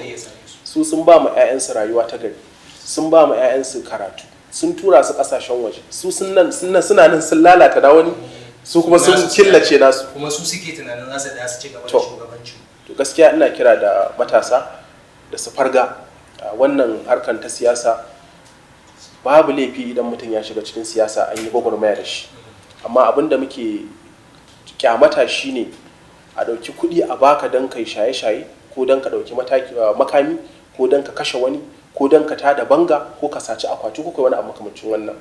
su sun ba mu 'ya'yansu rayuwa ta gari, sun ba mu 'ya'yansu karatu, sun tura su kasashen waje, su suna nan sun lalata da wani, su kuma sun killace nasu, kuma su suke tunanin za su da su ci gaba da shugabanci. To gaskiya ina kira da matasa da su farga wannan harkar ta siyasa. Babu laifi idan mutum ya shiga cikin siyasa an yi gwagwarmaya da shi, amma abinda muke kyamata shine a ɗauki kuɗi a baka don kai shaye-shaye ko don ka ɗauki makami ko don ka kashe wani ko don ka tada banga ko ka saci akwati ko kai wani abu makamancin wannan.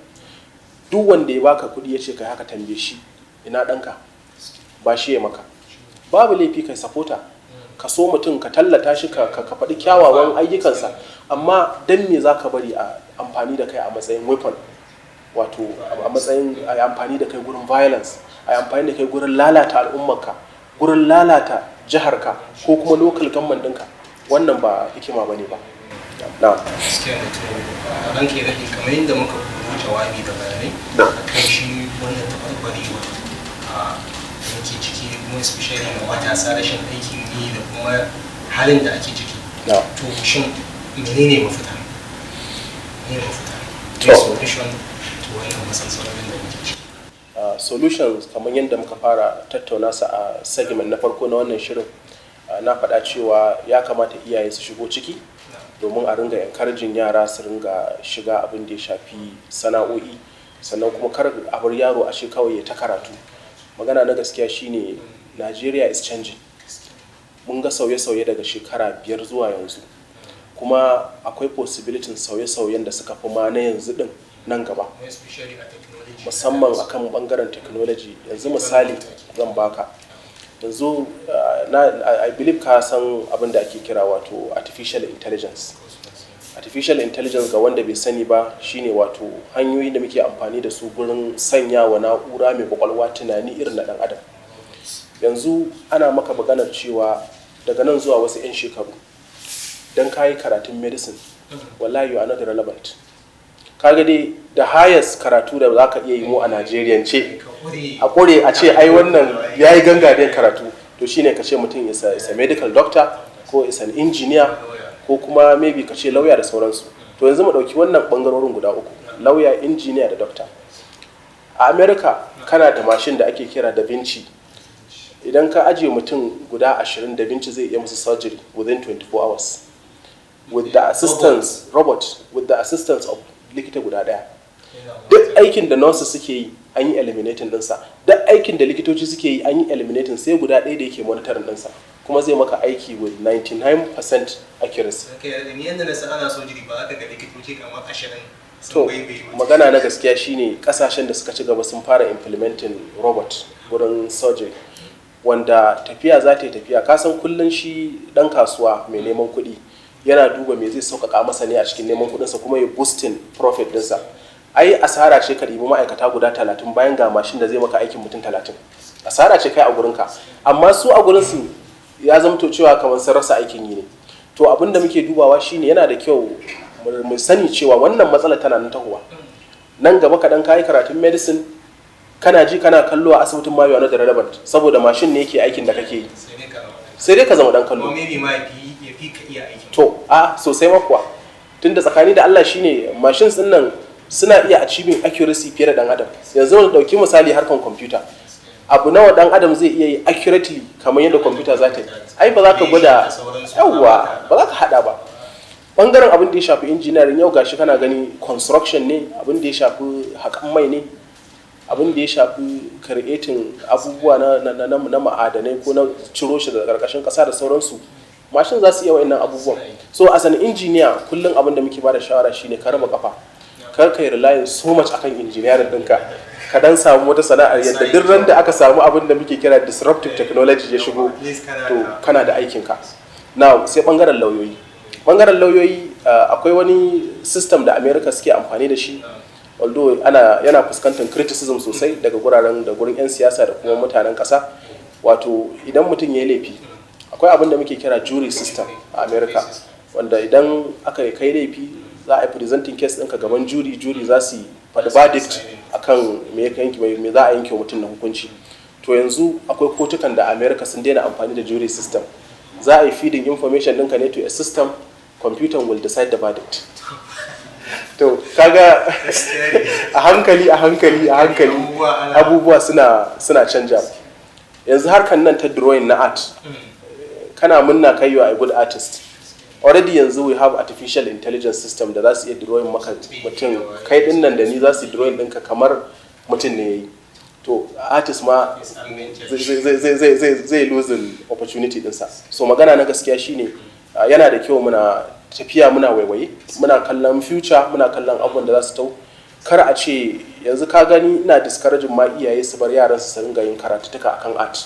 Duk wanda ya baka kuɗi ya ce kai haka, tambaye shi ina ɗanka, ba shi ya maka. Babu laifi kai sapota, ka so mutum, ka tallata shi, ka faɗi kyawawan ayyukansa, amma dan me za ka bari a amfani da kai a matsayin weapon, wato a matsayin a amfani da kai gurin violence, a amfani da kai gurin lalata al'ummarka, gurin lalata jiharka ko kuma local government ɗinka. Wannan ba hikima bane ba. Na gaskiya da to ranke da kamar yadda muka rubuta jawabi da bayanai kan shi wannan tabarbarewa a yake ciki, kuma especially ga matasa, rashin aikin yi da kuma halin da ake ciki. To shin menene mafita? Menene mafita? Solution to wannan matsalolin da muke ciki. Solutions kamar yadda muka fara tattauna su a segment na farko na wannan shirin, na faɗa cewa ya kamata iyaye su shigo ciki domin a ringa encouraging yara su ringa shiga abin da ya shafi sana'o'i, sannan kuma kar a bar yaro a shi kawai ya ta karatu. Magana na gaskiya shine Nigeria is changing. Mun ga sauye-sauye daga shekara 5 zuwa yanzu, kuma akwai possibility sauye-sauyen da suka fi ma na yanzu din nan gaba, musamman akan bangaren technology. Yanzu misali zan baka, yanzu I believe ka san abin da ake kira wato artificial intelligence. Artificial intelligence ga wanda bai sani ba shine wato hanyoyi da muke amfani da su gurin sanya wa na'ura mai kwakwalwa tunani irin na dan adam. Yanzu ana maka maganar cewa daga nan zuwa wasu 'yan shekaru dan kayi karatun medicine, wallahi you are not relevant. Kaga dai da highest karatu da za ka iya yi mu a Najeriya ce a kore a ce ai wannan ya yi gangaden karatu, to shine ka ce mutum is a medical doctor ko is an engineer ko kuma maybe ka ce lauya da sauransu. To yanzu mu ɗauki wannan ɓangarorin guda uku, lauya, engineer da doctor. A America kana da mashin da ake kira Da Vinci. Idan ka ajiye mutum guda 20, Da Vinci zai iya musu surgery within 24 hours with the assistance of likita guda daya. Duk aikin da nurses suke yi an yi eliminating dinsa, duk aikin da likitoci suke yi an yi eliminating, sai guda ɗaya da yake monitoring dinsa, kuma zai maka aiki with 99% accuracy. To magana na gaskiya shine kasashen da suka ci gaba sun fara implementing robot wurin surgery, wanda tafiya za ta yi tafiya. Kasan kullum shi dan kasuwa mai neman kuɗi yana duba me zai sauƙaƙa masa ne a cikin neman kuɗinsa kuma ya boosting profit ɗinsa. Ai asara ce ka ɗibi ma'aikata guda 30 bayan ga mashin da zai maka aikin mutum 30. Asara ce kai a gurinka, amma su a gurinsu ya zamto cewa kamar sun rasa aikin yi ne. To abin da muke dubawa shine yana da kyau mu sani cewa wannan matsalar tana nan tahowa. Nan gaba kaɗan kayi karatun medicine, kana ji kana kallo a asibitin ma yana da relevant saboda mashin ne yake aikin da kake yi, sai dai ka zama dan kallo. To a sosai makuwa, tunda tsakani da Allah shine machines din nan suna iya achieving accuracy fiye da dan adam. Yanzu mu dauki misali harkan computer, abu nawa dan adam zai iya yi accurately kamar yadda computer za ta yi? Ai ba za ka gwada, yawa ba za ka hada ba. Bangaren abin da ya shafi engineering yau gashi kana gani construction ne, abin da ya shafi haƙan mai ne, abin da ya shafi creating abubuwa na ma'adanai ko na ciro shi daga ƙarƙashin ƙasa da sauransu. Mashin za su iya wa'annan abubuwan. So as an engineer kullum abin da muke bada shawara shine ka raba kafa, kar ka yi relying so much akan engineering ɗinka, ka dan samu wata sana'ar yadda duk ran da aka samu abin da muke kira disruptive technology ya shigo, to kana da aikinka. Now sai bangaren lauyoyi. Bangaren lauyoyi akwai wani system da America suke amfani da shi, although yana fuskantar criticism sosai daga gurin 'yan siyasa da kuma mutanen ƙasa. Wato idan mutum ya yi laifi, akwai abin da muke kira jury system a America, wanda idan aka kai laifi za a yi presenting case ɗinka gaban jury za su faɗi verdict akan me za a yanke mutum na hukunci. To yanzu akwai kotukan da America sun daina amfani da jury system, za a yi feeding information ɗinka ne to a system, computer will decide the verdict. To kaga a hankali abubuwa suna canja. Yanzu harkan nan ta drawing na art, kana munna kai you are a good artist, already yanzu we have artificial intelligence system da za su iya drawing maka mutum, kai din nan da ni za su drawing ɗinka kamar mutum ne yayi. to artist ma zai losing opportunity dinsa. So magana na gaskiya shine yana da kyau muna tafiya muna waiwaye, muna kallon future, muna kallon abubuwan da za su tau. Kar a ce yanzu ka gani ina discouraging ma iyaye su bar yaran su ringa yin karatuttuka akan art,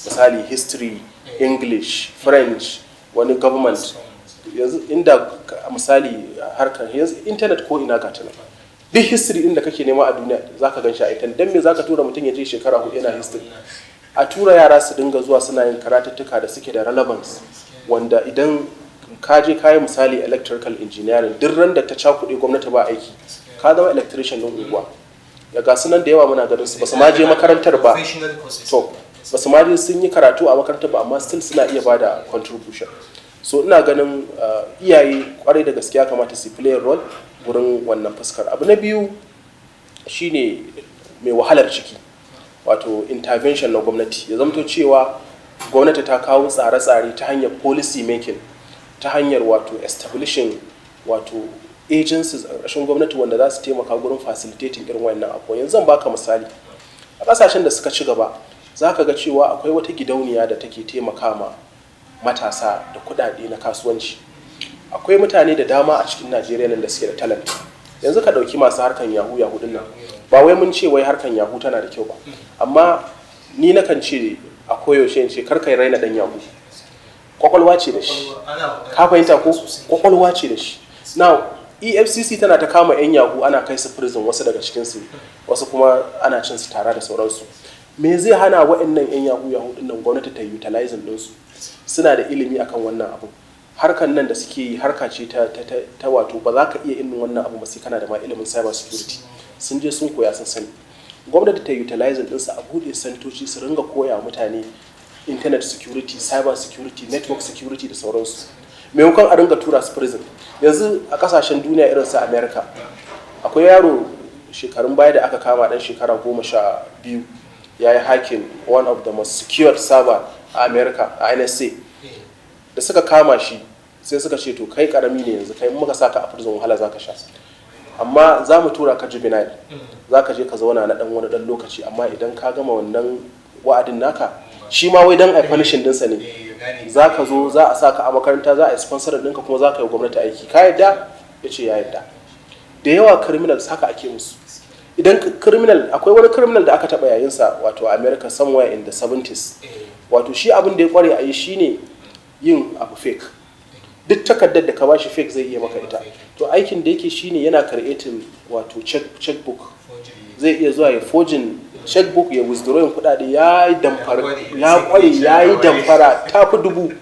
misali history, English, French, wani government. Yanzu inda misali harkar yanzu internet ko ina gata nan, duk history din da kake nema a duniya zaka gan shi a internet. Dan me zaka tura mutum ya je shekara 4 yana history? A tura yara su dinga zuwa suna yin karatuttuka da suke da relevance, wanda idan ka je kayi misali electrical engineering, duk ran da ta cakuɗe gwamnati ba aiki ka zama electrician din unguwa. Ya ga sunan da yawa muna ganin su basu ma je makarantar ba, to basu ma je sun yi karatu a makarantar ba, amma still suna iya bada contribution. So ina ganin iyaye kwarai da gaskiya kamata su play role wurin wannan fuskar. Abu na biyu shine mai wahalar ciki, wato intervention na gwamnati. Ya zamto cewa gwamnati ta kawo tsare-tsare ta hanyar policy making, ta hanyar wato establishing wato agencies a ƙarshen gwamnati wanda za su taimaka gurin facilitating irin wannan abu. Yanzu zan baka misali, a ƙasashen da suka ci gaba za ka ga cewa akwai wata gidauniya da take taimaka ma matasa da kuɗaɗe na kasuwanci. Akwai mutane da dama a cikin Najeriya nan da suke da talent. Yanzu ka ɗauki masu harkan yahoo din nan, ba wai mun ce wai harkan yahoo tana da kyau ba, amma ni nakan ce a koyaushe in ce karkai raina ɗan yahoo. Kwakwalwa ce da shi, ka fahimta ko? Kwakwalwa ce da shi. Now EFCC tana ta kama 'yan yahoo ana kai su prison, wasu daga cikinsu, wasu kuma ana cin su tara da sauransu. Me zai hana waɗannan 'yan yahoo din nan gwamnati ta utilizing ɗinsu? Suna da ilimi akan wannan abu. Harkan nan da suke yi harka ce ta wato ba za ka iya yin wannan abu ba sai kana da ma ilimin cyber security. Sun je sun koya sun sani. Gwamnati ta utilizing ɗinsu a buɗe santoci su ringa koya mutane internet security, cyber security, network security da sauransu. Maimakon a ringa tura su prison. Yanzu a kasashen duniya irin su America akwai yaro shekarun baya da aka kama dan shekara 12 ya yi hacking one of the most secured server a America, a NSA. Da suka kama shi sai suka ce to kai karami ne yanzu, kai muka saka a prison wahala zaka sha, amma za mu tura ka juvenile, za ka je ka zauna na wani dan lokaci, amma idan ka gama wannan wa'adin naka, shi ma wai dan a punishing dinsa ne, za ka zo za a saka a makaranta, za a yi sponsor ɗinka, kuma za ka yi gwamnati aiki. Ka yadda? Ya ce ya yadda. Da yawa criminals haka ake musu. Idan criminal, akwai wani criminal da aka taɓa yayinsa wato America somewhere in the 70s, wato shi abin da ya kware a yi shine yin abu fake. Duk takardar da ka bashi fake zai iya maka ita. To aikin da yake shine yana creating wato checkbook, zai iya zuwa ya forging checkbook, ya withdrawing kuɗaɗe, ya yi damfara, ya kware, ya yi damfara ta fi 1000.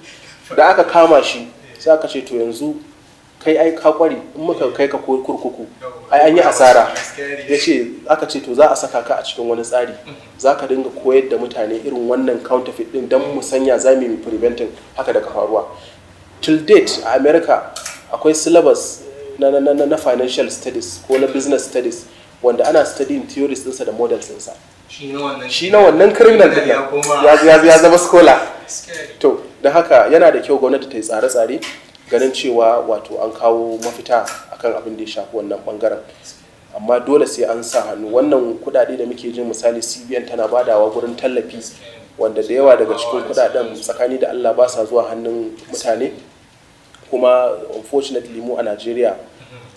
Da aka kama shi sai aka ce to yanzu kai ai ka kware, in muka kai ka kurkuku ai an yi asara. Ya ce aka ce to za a saka ka a cikin wani tsari, za ka dinga koyar da mutane irin wannan counterfeit din don mu sanya za mu yi preventing haka daga faruwa. Till date a America akwai syllabus na financial studies ko na business studies wanda ana studying theories ɗinsa da models ɗinsa. Shi na wannan criminal din ya zama scholar. To da haka yana da kyau gwamnati ta yi tsare-tsare ganin cewa wato an kawo mafita akan abin da ya shafi wannan bangaren, amma dole sai an sa hannu. Wannan kudade da muke jin misali CBN tana badawa gurin tallafi, wanda da yawa daga cikin kudaden tsakani da Allah ba sa zuwa hannun mutane, kuma unfortunately mu a Najeriya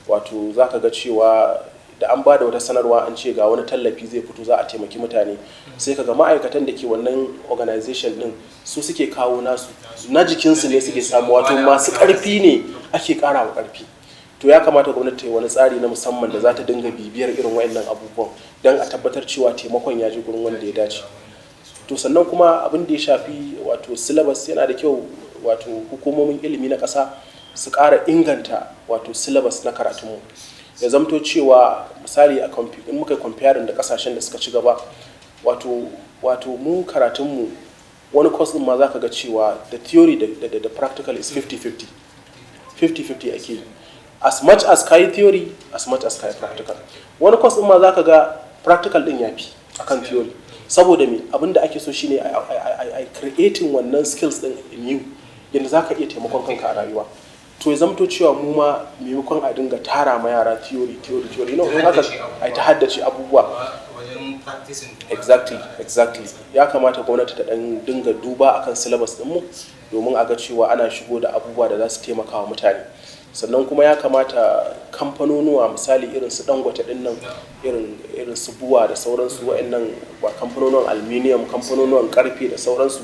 wato zaka ga cewa da an bada wata sanarwa an ce ga wani tallafi zai fito za a taimaki mutane, sai kaga ma'aikatan da ke wannan organization din su suke kawo nasu na jikinsu ne suke samu, wato masu karfi ne ake kara wa karfi. To ya kamata gwamnati ta yi wani tsari na musamman da za ta dinga bibiyar irin wayannan abubuwan don a tabbatar cewa taimakon ya je gurin wanda ya dace. To sannan kuma abin da ya shafi wato syllabus, yana da kyau wato hukumomin ilimi na ƙasa su ƙara inganta wato syllabus na karatunmu, ya zamto cewa misali in muka comparing da kasashen da suka ci gaba, wato mu karatunmu wani course din ma za ka ga cewa the theory da practical is 50-50 ake, as much as kai theory as much as kai practical. Wani course din ma za ka ga practical din yafi akan theory, saboda me abinda ake so shine ai creating wannan skills din in you, yanda za ka iya taimakon kanka a rayuwa. To ya zamto cewa mu ma maimakon a dinga tara ma yara theory in haka ai ta haddace abubuwa, wajen exactly ya kamata gwamnati ta dan dinga duba akan syllabus din mu domin a ga cewa ana shigo da abubuwa da za su taimaka wa mutane. Sannan kuma ya kamata kamfanonuwa misali irin su Dangote din nan, irin su Buwa da sauransu, wa'annan kamfanonuwan aluminium, kamfanonuwan karfe da sauransu,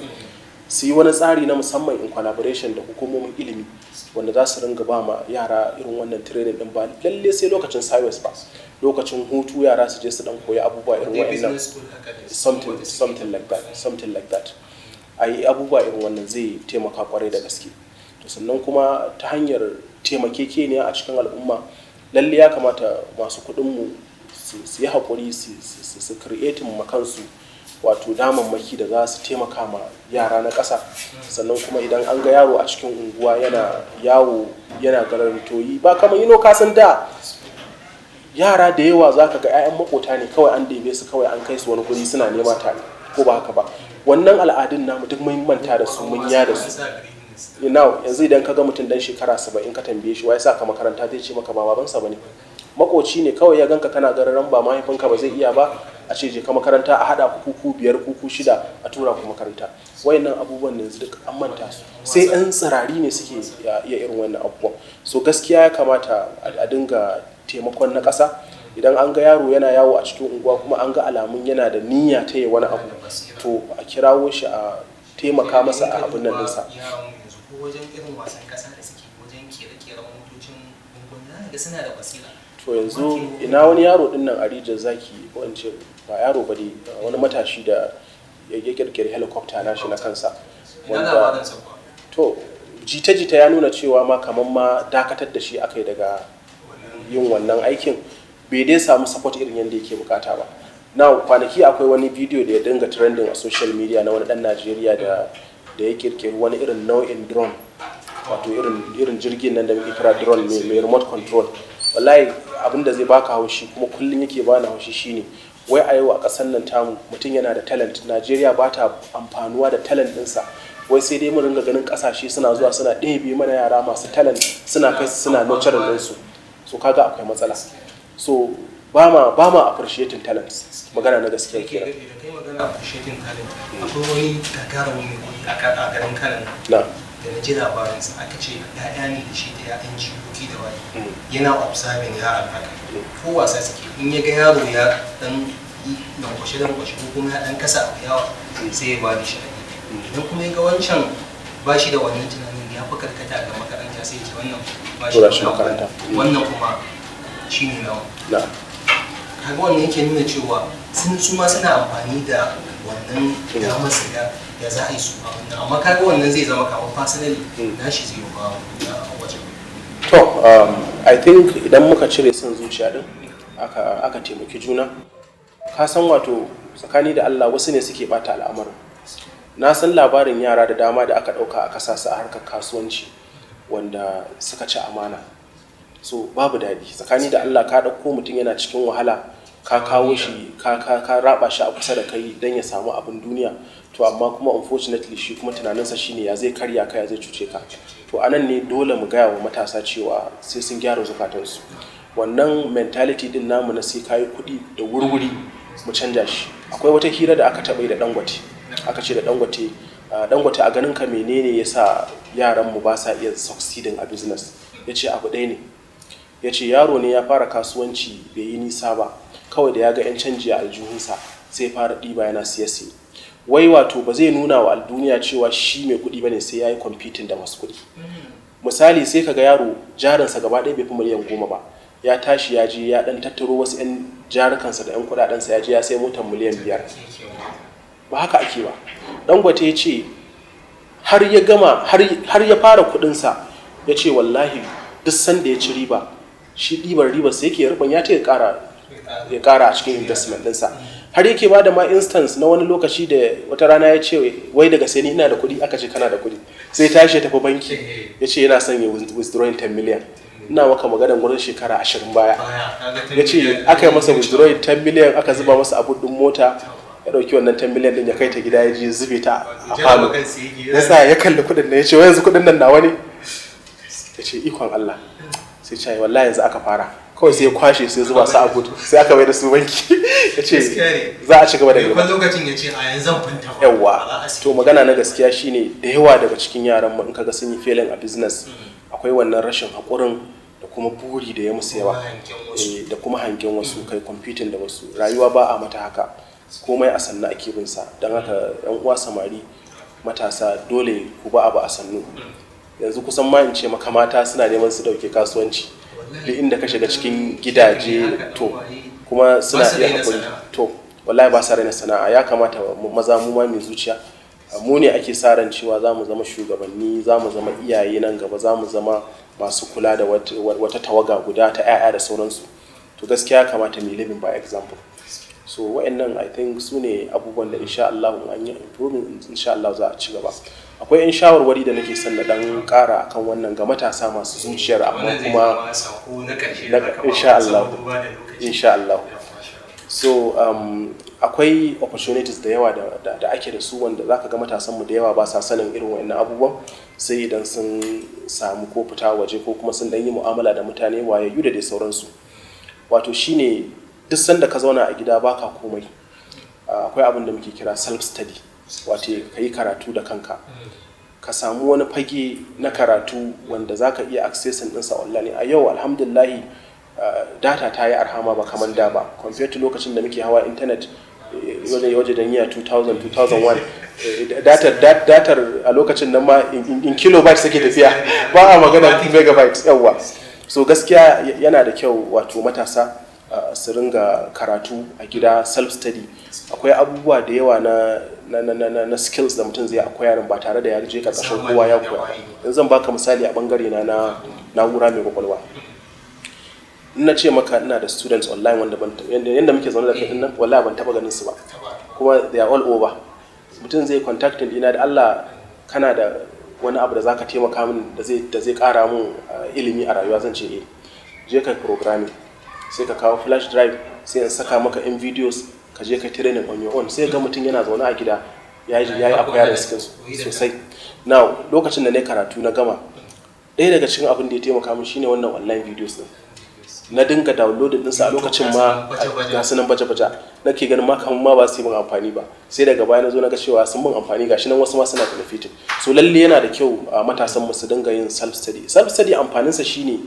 su yi wani tsari na musamman in collaboration da hukumomin ilimi wanda za su ringa ba ma yara irin wannan training din, ba lalle sai lokacin service ba, lokacin hutu yara su je su dan koyi abubuwa irin wa'annan, something like that. Ai abubuwa irin wannan zai taimaka kwarai da gaske. To sannan kuma ta hanyar taimakekeniya a cikin al'umma, lalle ya kamata masu kuɗin mu su yi haƙuri su create makansu wato damammaki da za su taimaka ma yara na ƙasa. Sannan kuma idan an ga yaro a cikin unguwa yana yawo yana garantoyi ba kamar kasan da yara da yawa za ka ga 'ya'yan makota ne kawai an debe su kawai an kai su wani guri suna nema tare, ko ba haka ba. Wannan al'adun namu duk mun manta da su, mun ya da su. Yanzu idan ka ga mutum dan shekara 70 ka tambaye shi wai sa ka makaranta, zai ce maka ba babansa bane, makoci ne kawai ya ganka kana gararan ba mahaifinka ba zai iya ba, a ce je ka makaranta a hada kuku 5 kuku 6 a tura ku makaranta. Wayannan abubuwan ne yanzu duk an manta su, sai yan tsirari ne suke iya irin wannan abubuwan. So gaskiya ya kamata a dinga taimakon na ƙasa. Idan an ga yaro yana yawo a cikin unguwa kuma an ga alamun yana da niyya ta yi wani abu, to a kirawo shi a taimaka masa a abin nan dinsa. Wajen irin wasan ƙasa da suke wajen kere-keren motocin gungun da suna da basira. To yanzu ina wani yaro din nan a rijiyar zaki, ko in ce ba yaro ba ne, wani matashi da ya kirkiri helicopter nashi na kansa, wanda to jita-jita ya nuna cewa ma kamar ma dakatar da shi aka yi daga yin wannan aikin, bai dai samu support irin yadda yake bukata ba. Na kwanaki akwai wani bidiyo da ya dinga trending a social media na wani dan Najeriya da ya kirkiri wani irin nau'in drone, wato irin jirgin nan da muke kira drone mai remote control. Wallahi abin da zai baka haushi kuma kullun yake bani haushi shine wai a yau a ƙasar nan tamu mutum yana da talent, Najeriya ba ta amfanuwa da talent ɗinsa. Wai sai dai mu ringa ganin ƙasashe suna zuwa suna ɗebe mana yara masu talent suna kai suna nurturing ɗinsu. So kaga akwai matsala. So ba ma appreciating talent, magana na gaskiya kenan. Kai magana appreciating talent, akwai wani gagarumin mai kuɗi a garin Kano da na ji labarinsa, aka ce ya'ya ne da shi da ya'yan jikoki da wani yana observing yaran haka ko wasa suke, in ya ga yaro ya dan lankwashe ko kuma ya dan kasa abu yawa sai ya ba da shi. Idan kuma ya ga wancan ba shi da wannan tunanin, ya fi karkata ga makaranta, sai ya ce wannan ba shi da makaranta, wannan kuma shi ne nawa. Kaga wannan yake nuna cewa su ma suna amfani da wannan damar su ga ya za a yi su a wannan, amma kaga wannan zai zama kamar personally nashi zai ba a wajen. To I think idan muka cire son zuciya din aka taimaki juna, ka san wato tsakani da Allah wasu ne suke bata al'amarin. Na san labarin yara da dama da aka dauka aka sa su a harkar kasuwanci wanda suka ci amana. So babu daɗi tsakani da Allah, ka ɗauko mutum yana cikin wahala, ka kawo shi ka raba shi a kusa da kai don ya samu abin duniya, to amma kuma unfortunately shi kuma tunaninsa shine ya zai karya ka, ya zai cuce ka. To anan ne dole mu gaya wa matasa cewa sai sun gyara zukatansu. Wannan mentality din namu na sai kayi kuɗi da wurwuri mu canja shi. Akwai wata hira da aka taɓa da Dangote, aka ce da Dangote a ganin ka menene yasa yaran mu ba sa iya succeeding a business? Yace abu ɗaya ne. Ya ce yaro ne ya fara kasuwanci bai yi nisa ba, kawai da ya ga 'yan canji a aljihunsa sai fara ɗiba yana siye. Wai wato ba zai nuna wa duniya cewa shi mai kuɗi bane sai ya yi competing da masu kuɗi. Misali sai ka ga yaro jarinsa gaba ɗaya bai fi miliyan 10 ba, ya tashi ya je ya ɗan tattaro wasu 'yan jarukansa da 'yan kuɗaɗensa ya je ya sai motar miliyan 5. Ba haka ake ba. Dangote ya ce har ya fara kuɗinsa, ya ce wallahi duk sanda ya ci riba, shi ɗibar riba sai yake rubin ya ta ya ƙara a cikin investment ɗinsa. Har yake ba da ma instance na wani lokaci da wata rana ya ce wai daga sai ni ina da kuɗi, aka ce kana da kuɗi, sai tashi ya tafi banki ya ce yana son ya withdrawing 10 million. Ina maka maganar wurin shekara 20 baya. Ya ce aka yi masa withdrawing 10 million, aka zuba masa abu ɗin mota, ya ɗauki wannan 10 million ɗin ya kai ta gida, ya je zube ta a falo. Ya sa ya kalli kuɗin nan ya ce wai yanzu kuɗin nan nawa ne? Ya ce ikon Allah. Sai ce wallahi yanzu aka fara kawai sai ya kwashe sai zuba su a gudu sai aka bai da su banki ya ce za a ci gaba da yi lokacin ya ce a yanzu fanta yawa to magana na gaskiya shine da yawa daga cikin yaran mu in kaga sun yi failing a business akwai wannan rashin hakurin da kuma buri da ya musu yawa da kuma hangen wasu kai competing da wasu rayuwa ba a mata haka komai a sannu ake bin sa don haka yan uwa samari matasa dole ku ba abu a sannu yanzu kusan ma in ce maka mata suna neman su dauke kasuwanci duk inda ka shiga cikin gidaje to kuma suna iya hakuri to wallahi ba sa raina sana'a ya kamata maza mu ma mai zuciya mu ne ake sa ran cewa za mu zama shugabanni za mu zama iyaye nan gaba za mu zama masu kula da wata tawaga guda ta 'ya'ya da sauransu to gaskiya kamata mu living by example so wa'annan I think su ne abubuwan da insha Allah an yi improving insha Allah za a ci gaba akwai yan shawarwari da nake son na dan kara akan wannan ga matasa masu zuciyar amma kuma insha Allah so akwai opportunities da yawa da ake da su wanda zaka ga matasan mu da yawa ba sa sanin irin wannan abubuwan sai idan sun samu ko fita waje ko kuma sun dan yi mu'amala da mutane wayayyu da dai sauransu wato shine duk sanda ka zauna a gida baka komai akwai abin da muke kira self study wato kai karatu da kanka ka samu wani fage na karatu wanda zaka iya accessing ɗinsa online a yau alhamdulillah data ta yi arhama ba kamar da ba compared to lokacin da muke hawa internet waje da niya 2001 datar a lokacin nan ma in kilobytes take tafiya ba a magana megabytes yawa so gaskiya yana da kyau wato matasa su ringa karatu a gida self study akwai abubuwa da yawa na skills da mutum zai akwai ba tare da ya je karkashin kowa ya koya yanzu zan baka misali a bangare na na'ura mai kwakwalwa ina ce maka ina da students online wanda yanda muke zaune da kai dinnan wallahi ban taba ganin su ba kuma they are all over mutum zai contacting ina da Allah kana da wani abu da zaka taimaka min da zai kara mun ilimi a rayuwa zan ce je kai programming sai ka kawo flash drive sai in saka maka in videos ka je kai training on your own sai ga mutum yana zaune a gida yayi acquiring skills sosai now lokacin da ne karatu na gama ɗaya daga cikin abin da ya taimaka min shine wannan online videos din na dinga downloading ɗinsa a lokacin ma ga sunan baje-baje nake ganin ma kamar ma ba su yi min amfani ba sai daga baya na zo na ga cewa sun min amfani gashi nan wasu ma suna benefiting so lalle yana da kyau a matasan mu su dinga yin self study amfaninsa shine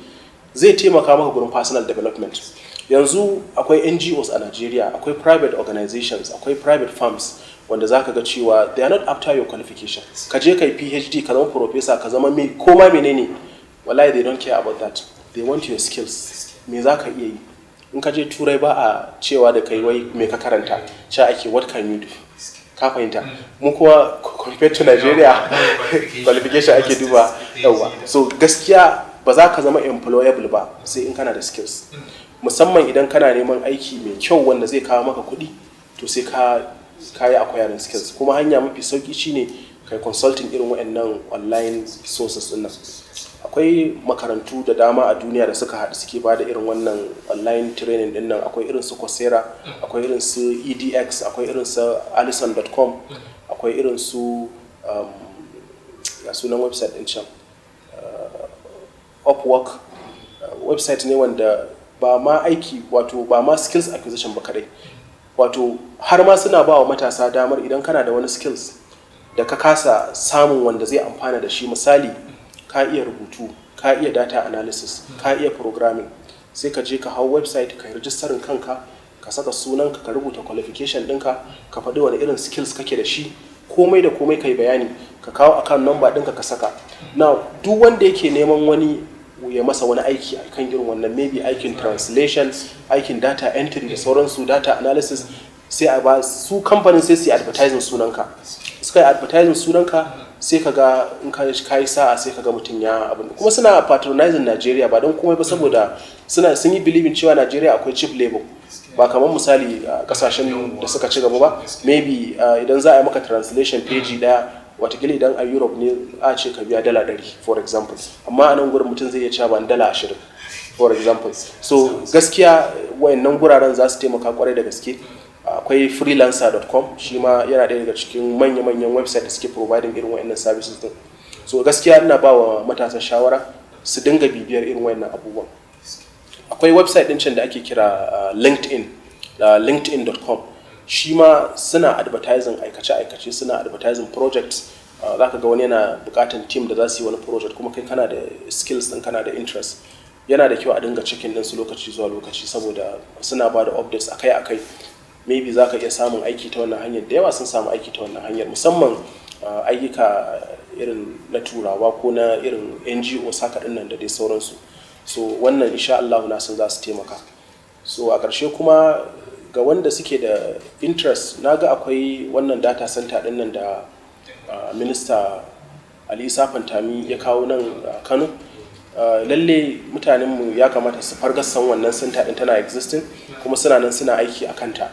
zai taimaka maka gurin personal development yanzu akwai NGOs a Nigeria akwai private organizations akwai private firms wanda zaka ga cewa they are not after your qualification ka je kai PhD ka zama professor ka zama koma menene wallahi they don't care about that they want your skills me zaka iya yi in ka je turai ba a cewa da kai wai me ka karanta cewa ake what can you do ka fahimta mu kuma compared to Nigeria qualification ake duba yawa so gaskiya ba za ka zama employable ba sai in kana da skills musamman idan kana neman aiki mai kyau wanda zai kawo maka kuɗi to sai ka yi acquiring skills kuma hanya mafi sauki shine kai consulting irin waɗannan online sources din nan akwai makarantu da dama a duniya da suka haɗu suke bada irin wannan online training din nan akwai irin su Coursera akwai irin su EDX akwai irin su alison.com akwai irin su ya sunan website din can Upwork website ne wanda ba ma aiki wato ba ma skills acquisition ba kadai wato har ma suna ba wa matasa damar idan kana da wani skills da ka kasa samun wanda zai amfana da shi misali ka iya rubutu ka iya data analysis ka iya programming sai ka je ka hau website ka yi rejistarin kanka ka saka sunanka ka rubuta qualification ɗinka ka faɗi wani irin skills kake da shi komai da komai kai bayani ka kawo account number ɗinka ka saka now duk wanda yake neman wani ya masa wani aiki a kan irin wannan maybe aikin translation aikin data entry da sauransu data analysis sai a ba su kamfanin sai su yi advertising sunanka suka yi advertising sunanka sai ka ga in ka yi sa'a sai ka ga mutum ya abin kuma suna patronizing Nigeria ba don komai ba saboda sun yi believing cewa Nigeria akwai cheap labor ba kamar misali kasashen da suka ci gaba ba maybe idan za a yi maka translation page daya watakila idan a Europe ne a ce ka biya $100 for example amma a nan gurin mutum zai iya cewa ban $20 for example so gaskiya wayannan guraren za su taimaka kwarai da gaske akwai freelancer.com shi ma yana ɗaya daga cikin manya-manyan website da suke providing irin wayannan services din so gaskiya ina ba wa matasa shawara su dinga bibiyar irin wayannan abubuwan akwai website din can da ake kira LinkedIn, linkedin.com. shi ma suna advertising aikace-aikace, suna advertising projects. Za ka ga wani yana bukatan team da za su yi wani project kuma kai kana da skills din, kana da interest. Yana da kyau a dinga checking din su lokaci zuwa lokaci saboda suna ba da updates akai-akai. Maybe za ka iya samun aiki ta wannan hanyar, da yawa sun samu aiki ta wannan hanyar, musamman ayyuka irin na turawa ko na irin NGO saka din nan da dai sauransu. So wannan insha Allah na san za su taimaka. So a ƙarshe kuma ga wanda suke da interest, na ga akwai wannan data center din nan da minista Ali Isa Fantami ya kawo nan Kano. Lalle mutanenmu ya kamata su fargasan wannan center din tana existing kuma suna nan suna aiki a kanta.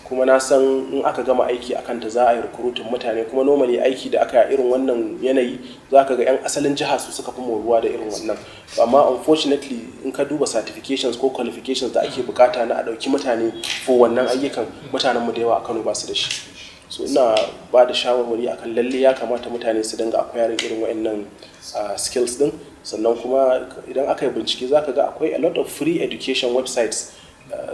Kuma na san in aka gama aiki a kanta za a yi recruiting mutane, kuma normally aiki da aka yi irin wannan yanayi za ka ga 'yan asalin jiha su suka fi moruwa da irin wannan. Amma unfortunately in ka duba certifications ko qualifications da ake bukata na a ɗauki mutane for wannan ayyukan, mutanenmu da yawa a Kano ba su da shi. So ina ba da shawarwari akan lalle ya kamata mutane su dinga acquiring irin wa'annan skills din. Sannan kuma idan aka yi bincike za ka ga akwai a lot of free education websites.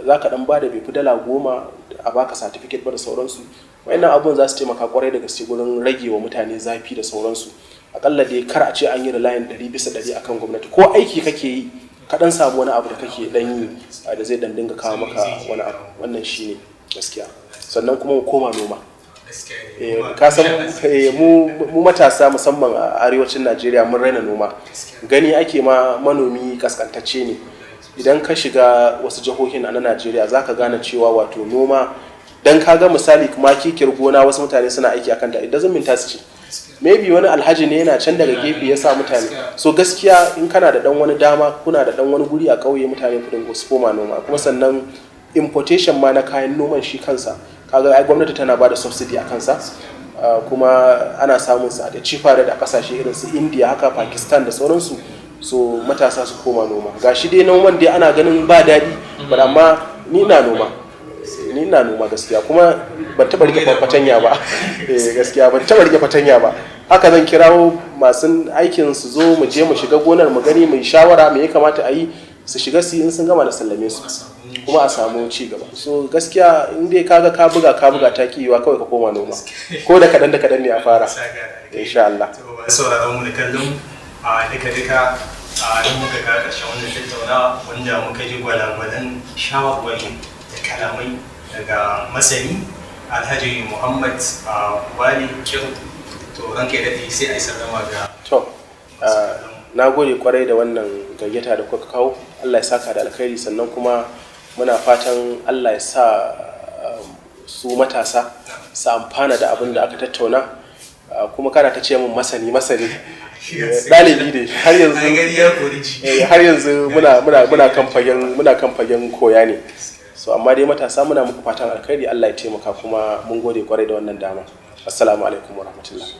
Za ka dan ba da bai fi $10 a baka certificate ba da sauransu. Wa'annan abubuwan za su taimaka kwarai da gaske gurin rage wa mutane zafi da sauransu. Akalla dai kar a ce an yi relying 100% akan gwamnati, ko aiki kake yi ka dan samu wani abu da kake dan yi da zai dan dinga kawo maka wani abu. Wannan shine gaskiya. Sannan kuma mu koma noma. Ka san mu matasa musamman a arewacin Najeriya mun raina noma. Gani ake ma manomi kaskantacce ne. Idan ka shiga wasu jihohin a Najeriya za ka gane cewa wato noma, dan ka ga misali kuma kikir gona wasu mutane suna aiki akan ta, it doesn't mean tasci. Maybe wani alhaji ne yana can daga gefe ya sa mutane. So gaskiya in kana da dan wani dama, kuna da dan wani guri a kauye, mutane ku dinga su koma noma. Kuma sannan importation ma na kayan noman shi kansa, kaga ai gwamnati tana bada subsidy a kansa. Kuma ana samun sa da cheaper da kasashe irin su India haka, Pakistan da sauransu. So matasa su koma noma. Gashi dai noman dai ana ganin ba daɗi, amma ni ina noma gaskiya, kuma ban taɓa rike fatanya ba. Gaskiya ban taɓa rike fatanya ba. Haka zan kirawo masu aikin su zo mu je mu shiga gonar mu gani, mu shawara me ya kamata a yi, su shiga su in sun gama da sallame su, kuma a samu ci gaba. So gaskiya in dai kaga ka buga ta kiwa, kawai ka koma noma, ko da kadan ne a fara, insha Allah. Sauraron mu da kallon duka don muka ga ƙarshen wannan tattaunawa, wanda muka ji gwalagwalan shawarwari da kalamai daga masani Alhaji Muhammad Ubale Kiru. To ranka ya daɗe sai a yi sallama ga. To na gode kwarai da wannan gayyata da kuka kawo. Allah ya saka da alkhairi. Sannan kuma muna fatan Allah ya sa su matasa su amfana da abin da aka tattauna. Kuma kana ta ce min masani ɗalibi ne har yanzu muna kan fagen koya ne. So amma dai matasa muna muku fatan alkhairi. Allah ya taimaka, kuma mun gode kwarai da wannan dama. Assalamu alaikum warahmatullahi.